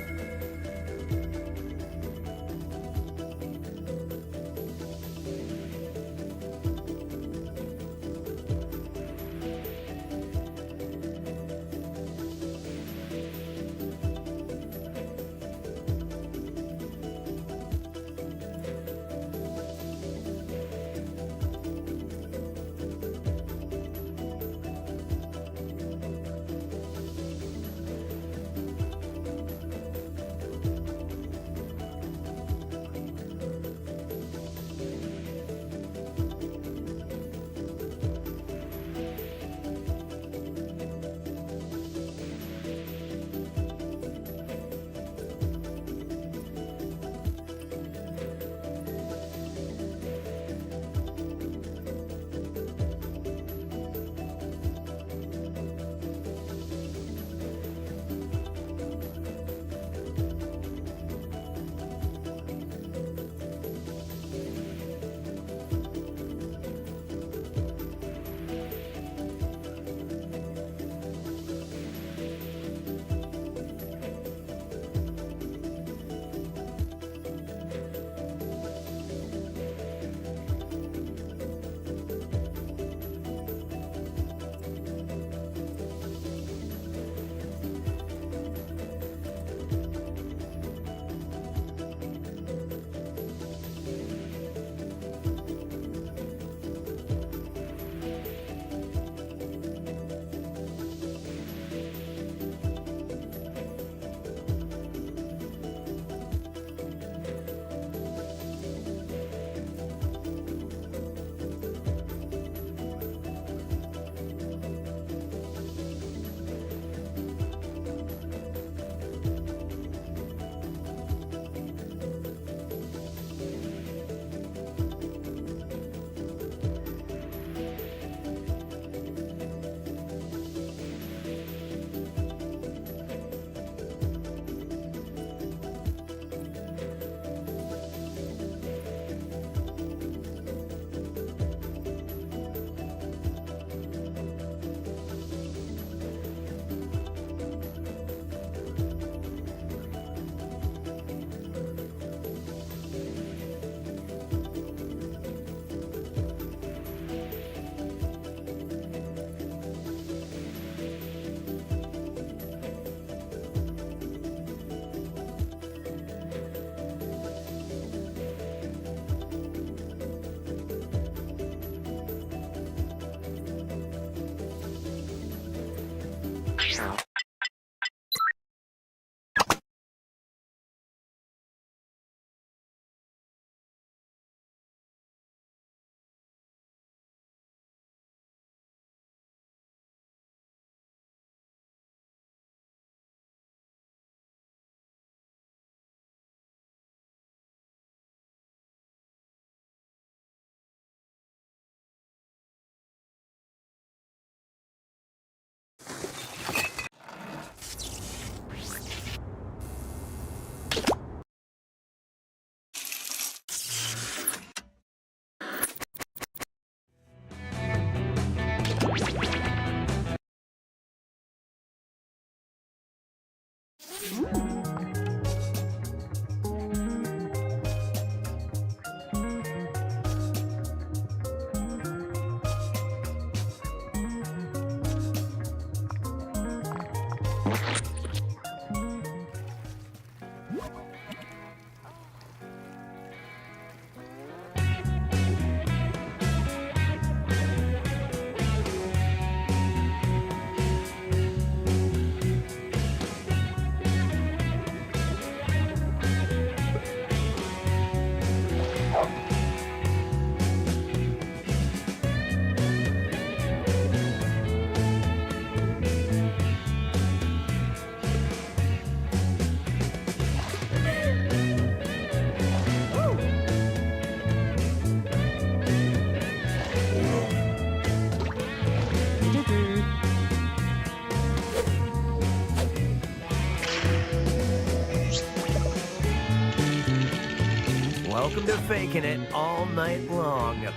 Speaker 6: Welcome to Faking It All Night Long.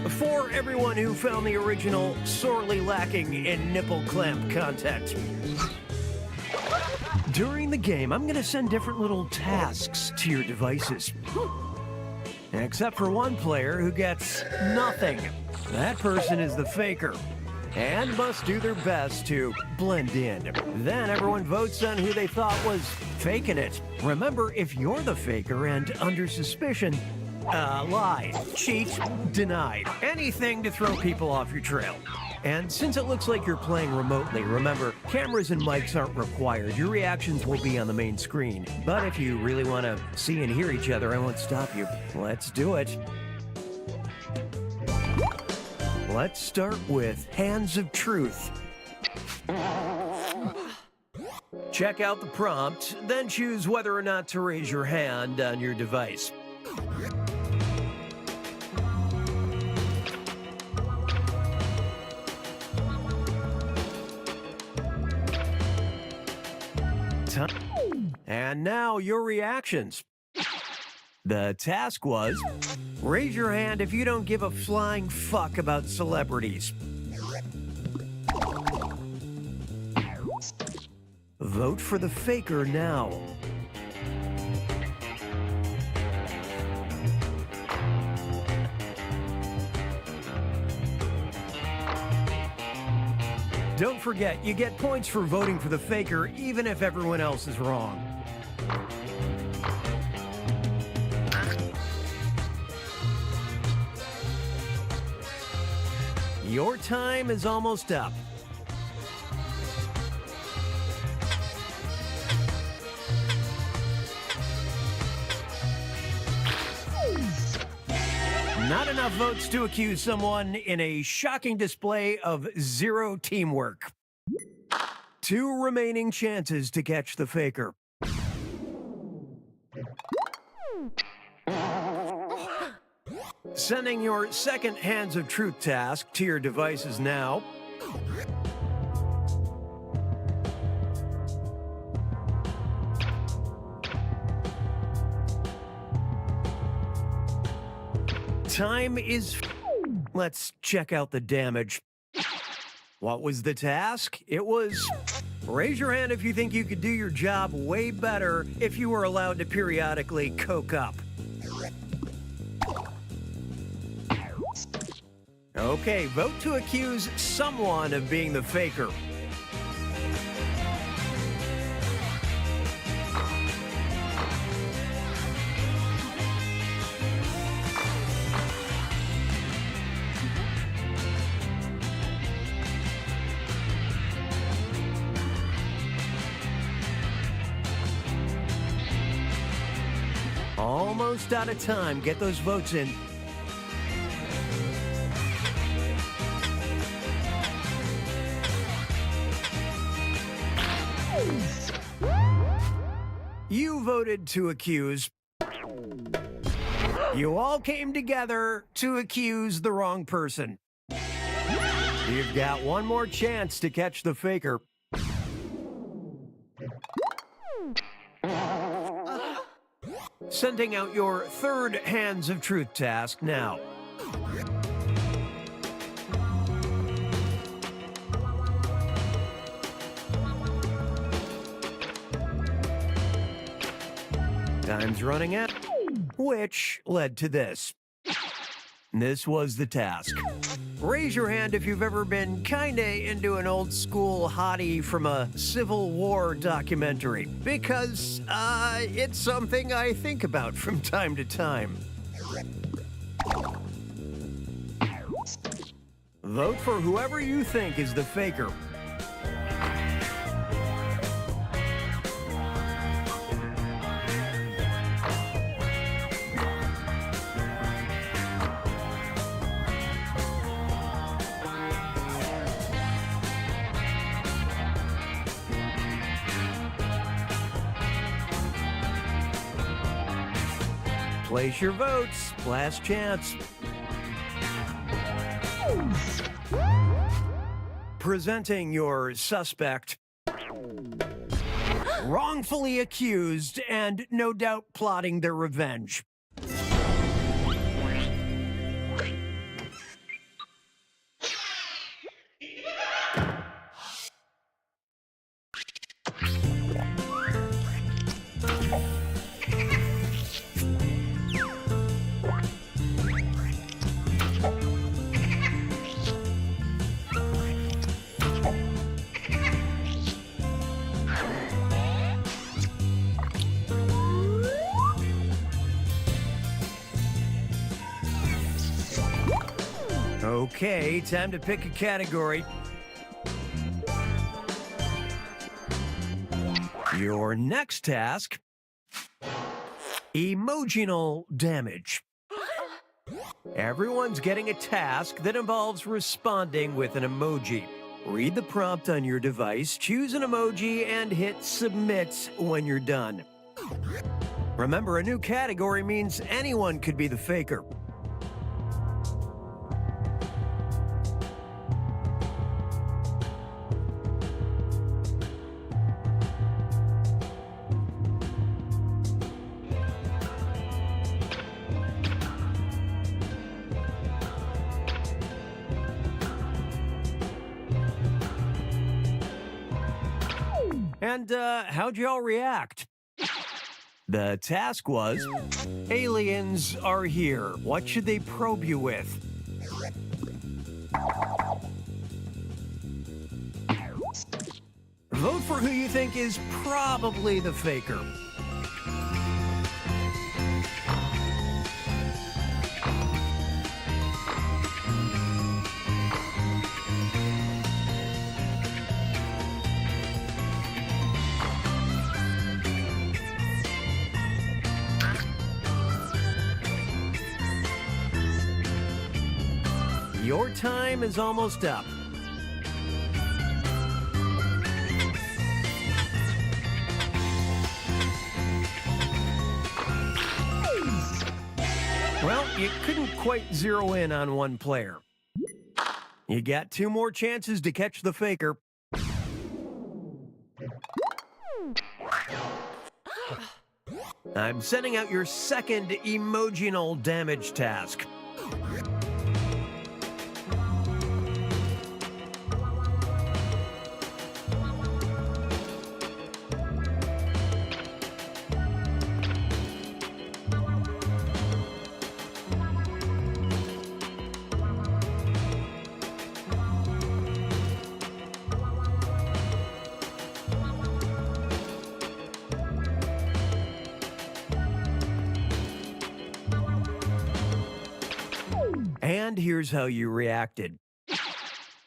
Speaker 6: For everyone who found the original sorely lacking in nipple clamp content. During the game, I'm going to send different little tasks to your devices. Except for one player who gets nothing. That person is the faker and must do their best to blend in. Then everyone votes on who they thought was faking it. Remember, if you're the faker and under suspicion, lie, cheat, denied. Anything to throw people off your trail. And since it looks like you're playing remotely, remember, cameras and mics aren't required. Your reactions will be on the main screen. But if you really want to see and hear each other, I won't stop you. Let's do it. Let's start with Hands of Truth. Check out the prompt, then choose whether or not to raise your hand on your device. And now your reactions. The task was, raise your hand if you don't give a flying fuck about celebrities. Vote for the faker now. Don't forget, you get points for voting for the faker even if everyone else is wrong. Your time is almost up. Not enough votes to accuse someone in a shocking display of zero teamwork. 2 remaining chances to catch the faker. Sending your second Hands of Truth task to your devices now. Time is... Let's check out the damage. What was the task? It was... Raise your hand if you think you could do your job way better if you were allowed to periodically coke up. Okay, vote to accuse someone of being the faker. almost out of time. Get those votes in. You voted to accuse. You all came together to accuse the wrong person. You've got one more chance to catch the faker. Sending out your third Hands of Truth task now. Time's running out, which led to this. This was the task. Raise your hand if you've ever been kinda into an old school hottie from a Civil War documentary, because it's something I think about from time to time. Vote for whoever you think is the faker. Place your votes. Last chance. Presenting your suspect. Wrongfully accused and no doubt plotting their revenge. Okay, time to pick a category. Your next task, emotional damage. Everyone's getting a task that involves responding with an emoji. Read the prompt on your device, choose an emoji, and hit submit when you're done. Remember, a new category means anyone could be the faker. And how'd y'all react? The task was, aliens are here. What should they probe you with? Vote for who you think is probably the faker. Your time is almost up. Well, you couldn't quite zero in on one player. You got two more chances to catch the faker. I'm sending out your second emotional damage task. And here's how you reacted.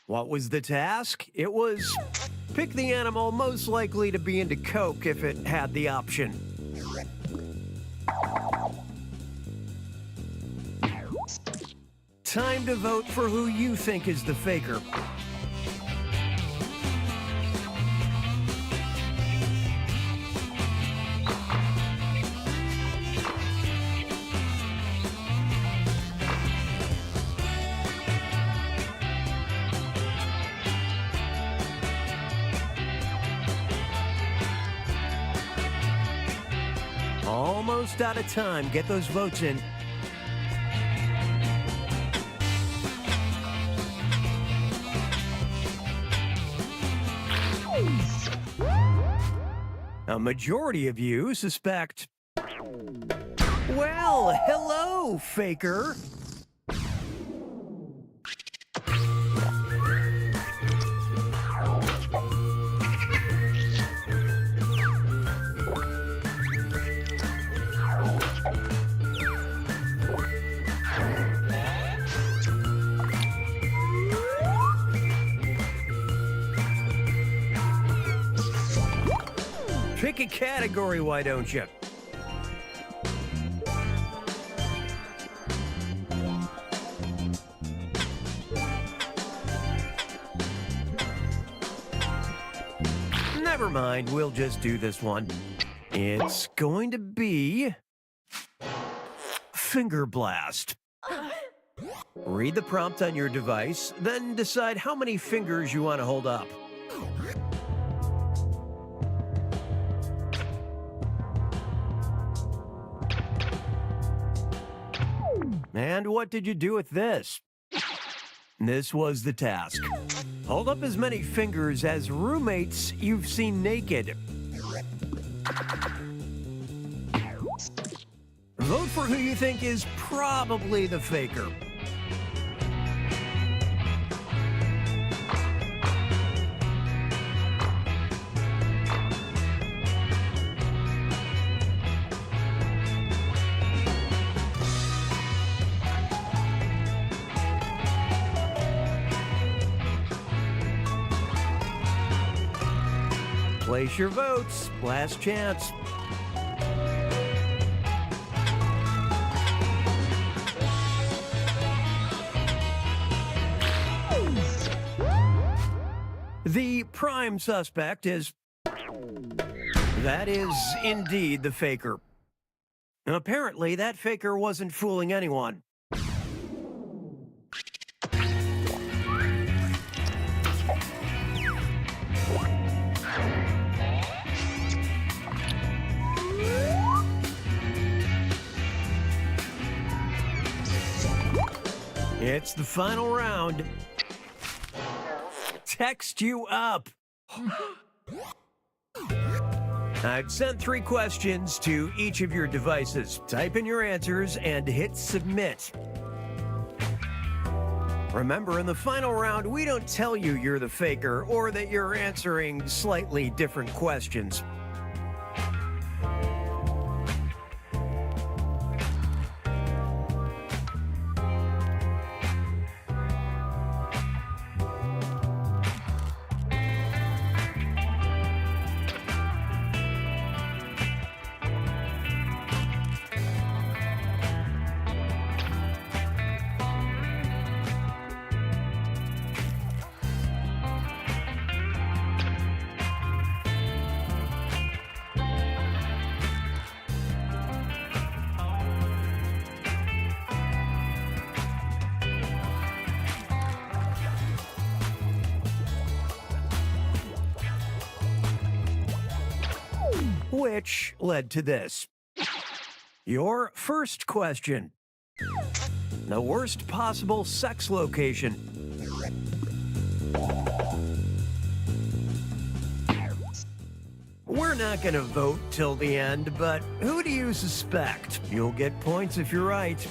Speaker 6: What was the task? It was pick the animal most likely to be into coke if it had the option. time to vote for who you think is the faker. Almost out of time. Get those votes in. A majority of you suspect... Well, hello, faker. Pick a category, why don't you? Never mind, we'll just do this one. It's going to be... Finger Blast. Read the prompt on your device, then decide how many fingers you want to hold up. And what did you do with this? This was the task. Hold up as many fingers as roommates you've seen naked. Vote for who you think is probably the faker. Place your votes. Last chance. The prime suspect is... That is indeed the faker. Apparently, that faker wasn't fooling anyone. It's the final round. Text you up. I've sent 3 questions to each of your devices. Type in your answers and hit submit. Remember, in the final round, we don't tell you you're the faker or that you're answering slightly different questions. Which led to this. Your first question. The worst possible sex location. We're not going to vote till the end, but who do you suspect? You'll get points if you're right.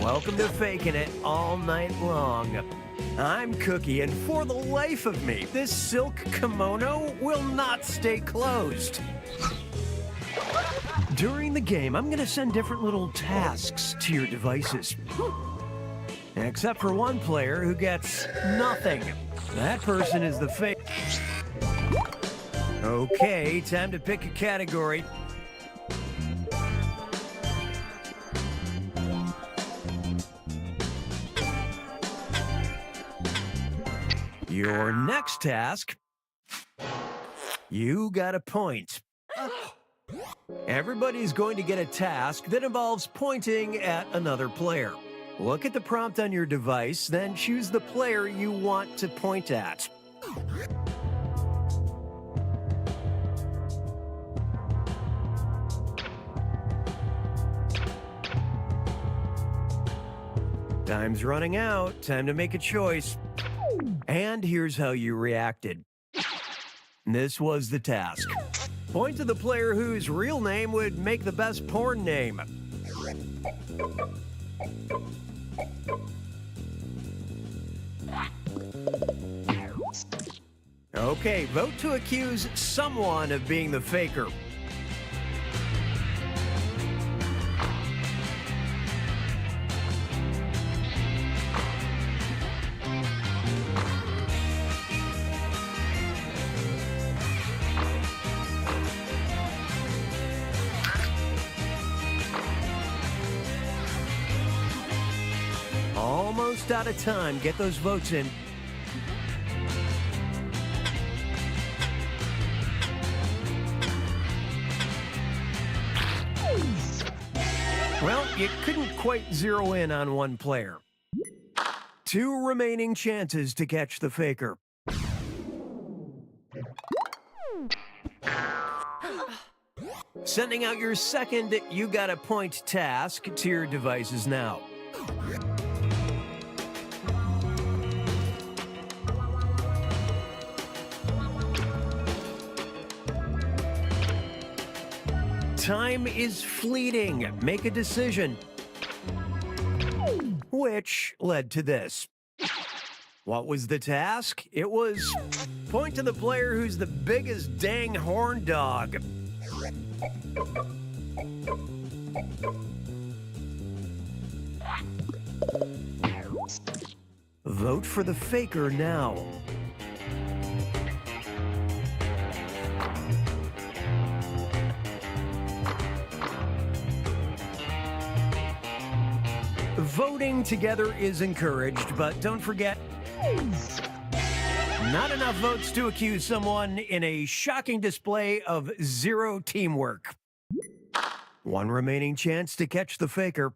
Speaker 6: Welcome to Faking It all night long. I'm Cookie, and for the life of me, this silk kimono will not stay closed. During the game, I'm going to send different little tasks to your devices. Except for one player who gets nothing. That person is the fake. Okay, time to pick a category. Your next task, you got a point. Everybody's going to get a task that involves pointing at another player. Look at the prompt on your device, then choose the player you want to point at. Time's running out. Time to make a choice. And here's how you reacted. This was the task. Point to the player whose real name would make the best porn name. Okay, vote to accuse someone of being the faker. Almost out of time. Get those votes in. Well, you couldn't quite zero in on one player. 2 remaining chances to catch the faker. Sending out your second You Got a Point task to your devices now. Time is fleeting. Make a decision. Which led to this. What was the task? It was point to the player who's the biggest dang horn dog. Vote for the faker now. Voting together is encouraged, but don't forget, not enough votes to accuse someone in a shocking display of zero teamwork. 1 remaining chance to catch the faker.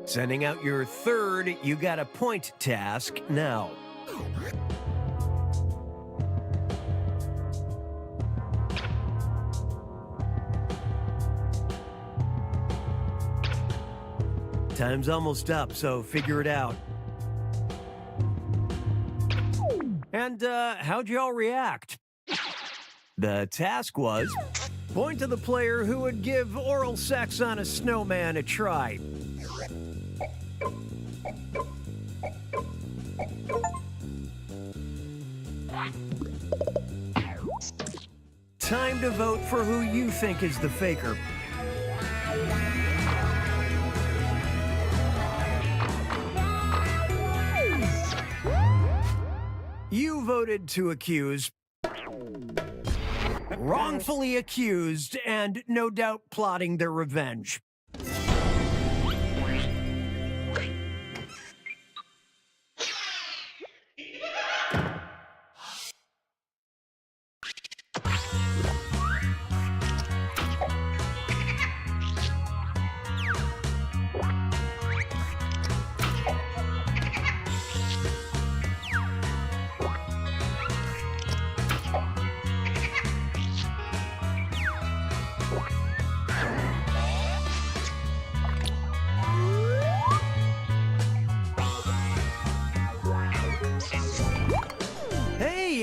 Speaker 6: Sending out your third You Got a Point task now. Time's almost up, so figure it out. And how'd y'all react? The task was point to the player who would give oral sex on a snowman a try. Time to vote for who you think is the faker. You voted to accuse, wrongfully accused, and no doubt plotting their revenge.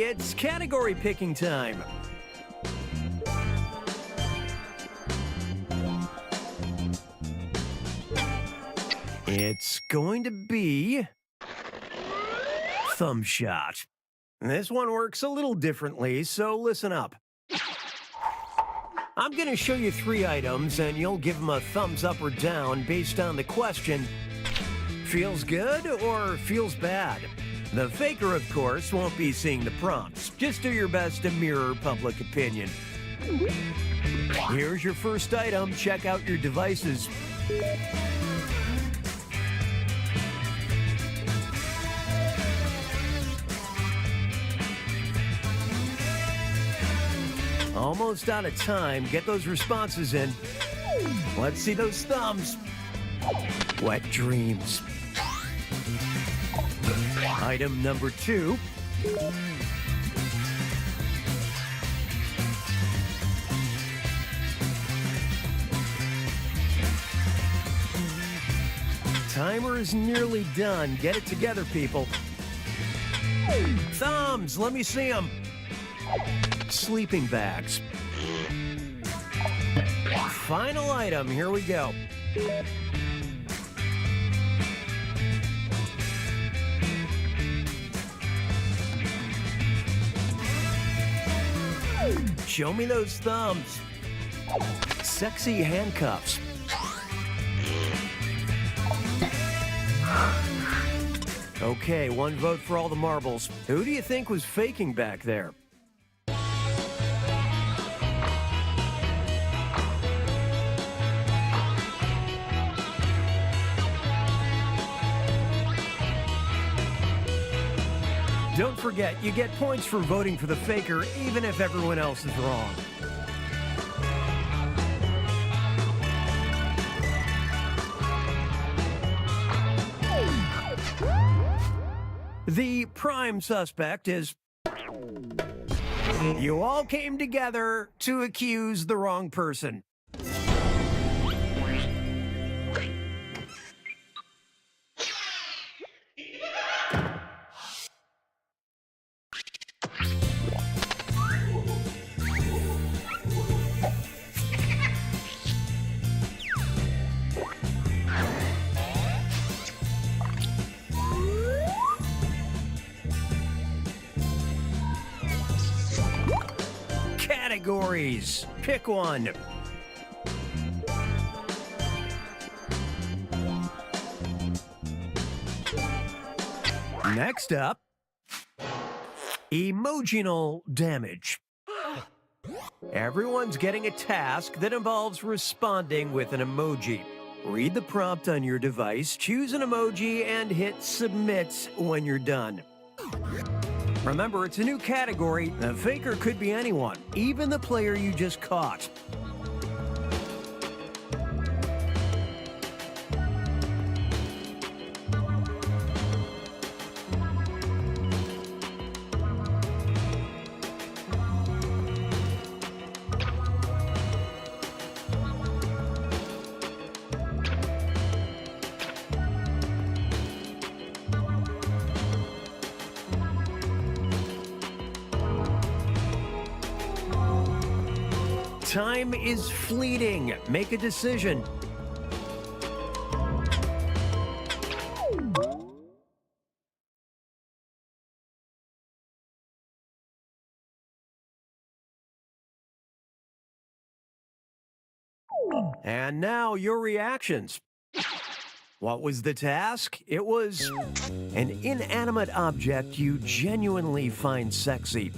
Speaker 6: It's category picking time. It's going to be thumb shot. This one works a little differently, so listen up. I'm going to show you 3 items, and you'll give them a thumbs up or down based on the question. Feels good or feels bad? The faker, of course, won't be seeing the prompts. Just do your best to mirror public opinion. Here's your first item. Check out your devices. Almost out of time. Get those responses in. Let's see those thumbs. Wet dreams. Item number 2. Timer is nearly done. Get it together, people. Thumbs, let me see them. Sleeping bags. Final item, here we go. Show me those thumbs. Sexy handcuffs. Okay, 1 vote for all the marbles. Who do you think was faking back there? Don't forget, you get points for voting for the faker, even if everyone else is wrong. The prime suspect is... You all came together to accuse the wrong person. Categories. Pick one. Next up, emotional damage. Everyone's getting a task that involves responding with an emoji. Read the prompt on your device, choose an emoji, and hit submit when you're done. Remember, it's a new category. The faker could be anyone, even the player you just caught. Time is fleeting. Make a decision. And now your reactions. What was the task? It was an inanimate object you genuinely find sexy.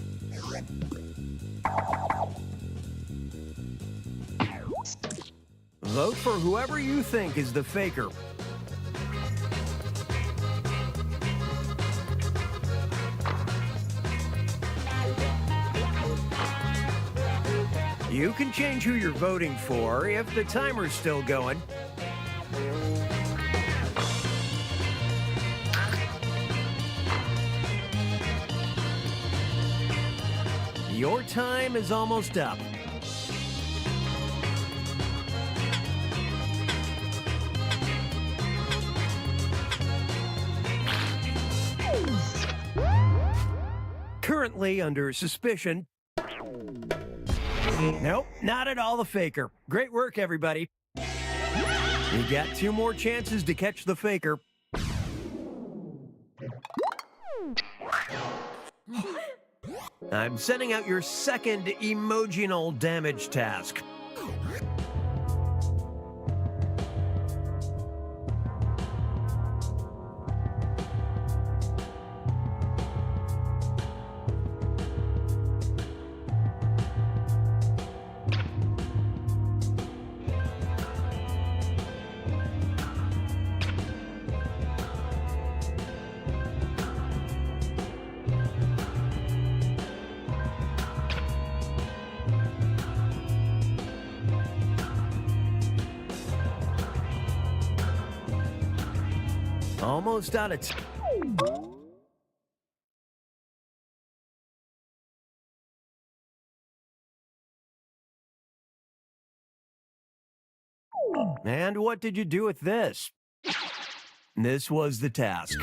Speaker 6: Vote for whoever you think is the faker. You can change who you're voting for if the timer's still going. Your time is almost up. Currently under suspicion. Nope, not at all the faker. Great work, everybody. You got 2 more chances to catch the faker. I'm sending out your second emotional damage task. Almost out of time. And what did you do with this? This was the task.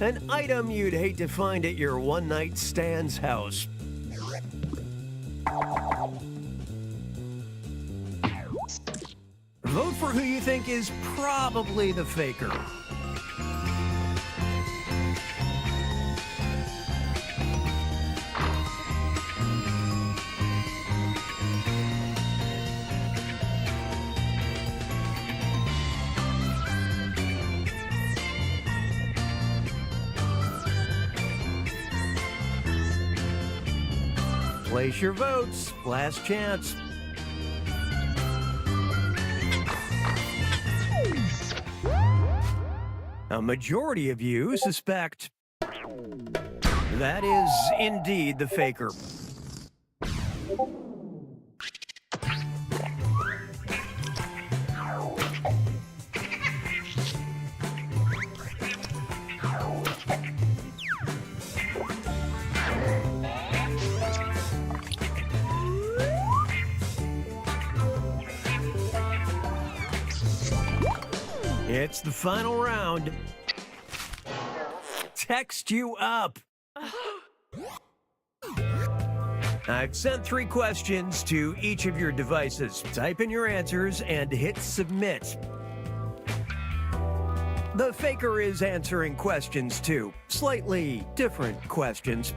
Speaker 6: An item you'd hate to find at your one-night stand's house. Vote for who you think is probably the faker. Place your votes. Last chance. A majority of you suspect that is indeed the faker. It's the final round. Text you up. I've sent 3 questions to each of your devices. Type in your answers and hit submit. The faker is answering questions too. Slightly different questions.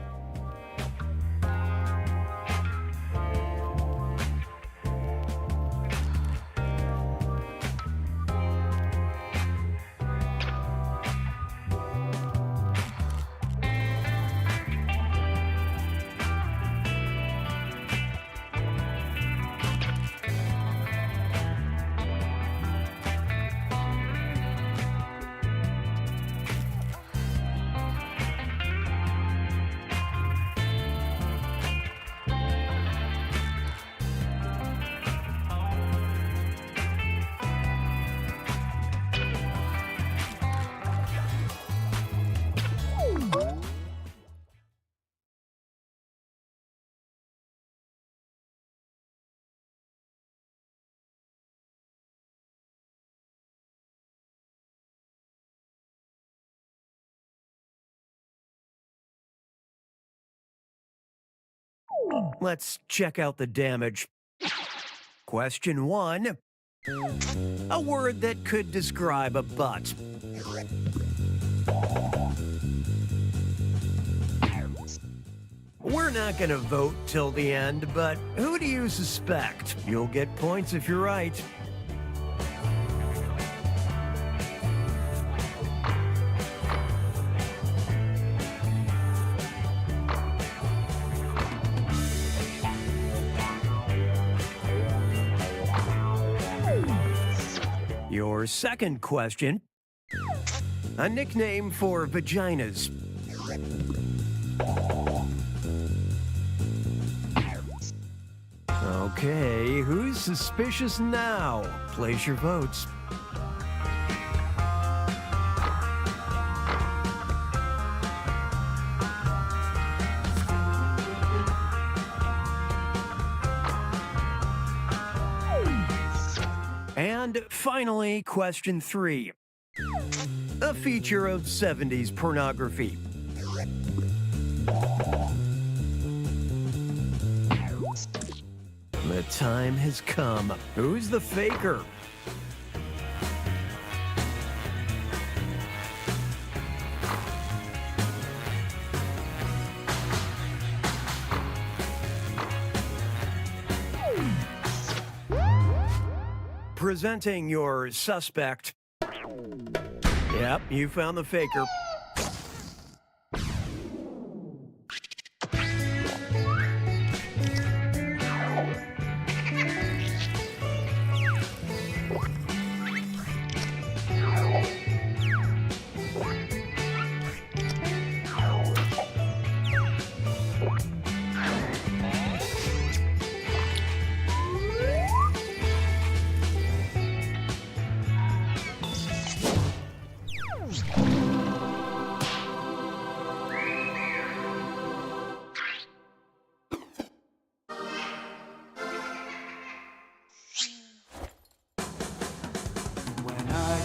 Speaker 6: Let's check out the damage. Question 1. A word that could describe a butt. We're not going to vote till the end, but who do you suspect? You'll get points if you're right. Your second question. A nickname for vaginas. Okay, who's suspicious now? Place your votes. And finally, question 3. A feature of 70s pornography. The time has come. Who's the faker? Presenting your suspect. Yep, you found the faker.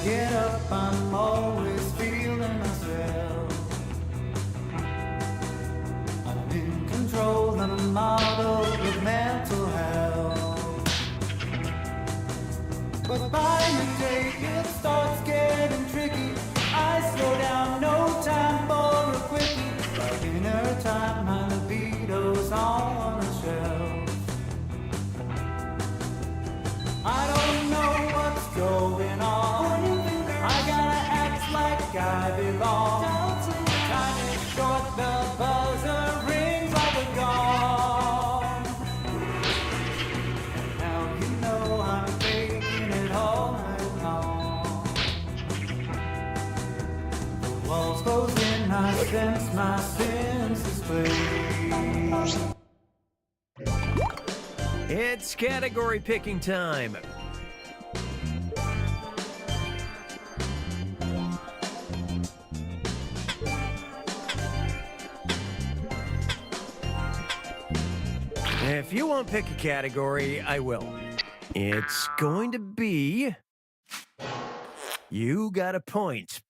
Speaker 7: Get up, I'm always feeling myself. I'm in control, the model of mental health. But by midday it starts getting tricky. I slow down, no time for a quickie. Like inner time, my libido's on a shelf. I don't know what's going on. I gotta act like I belong. Time is short, the buzzer rings like a gong. Now you know I'm faking it all night long. The walls close in, I sense my senses play.
Speaker 6: It's category picking time. If you won't pick a category, I will. It's going to be... You got a point.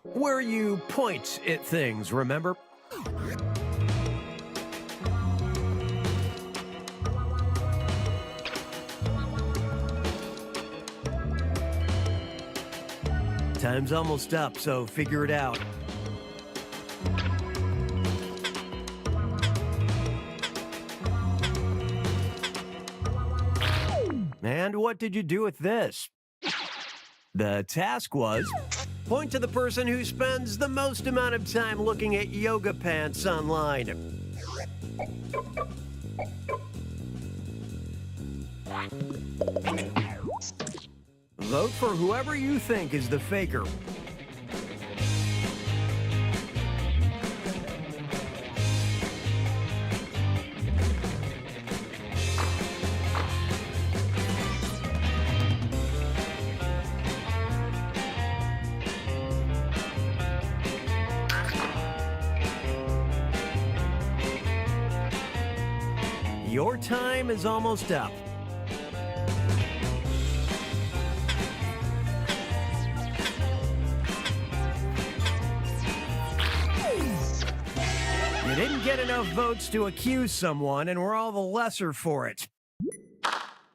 Speaker 6: Where you point at things, remember? Time's almost up, so figure it out. And what did you do with this? The task was, point to the person who spends the most amount of time looking at yoga pants online. Vote for whoever you think is the faker. Your time is almost up. You didn't get enough votes to accuse someone, and we're all the lesser for it.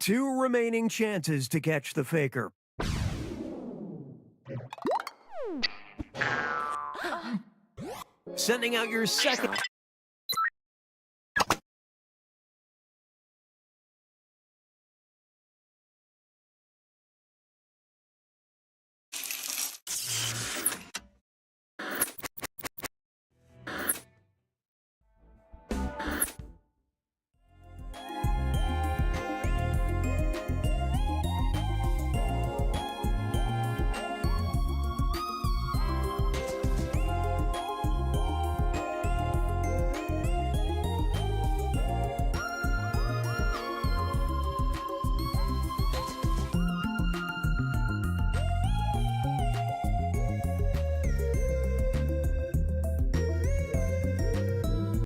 Speaker 6: 2 remaining chances to catch the faker. Sending out your second.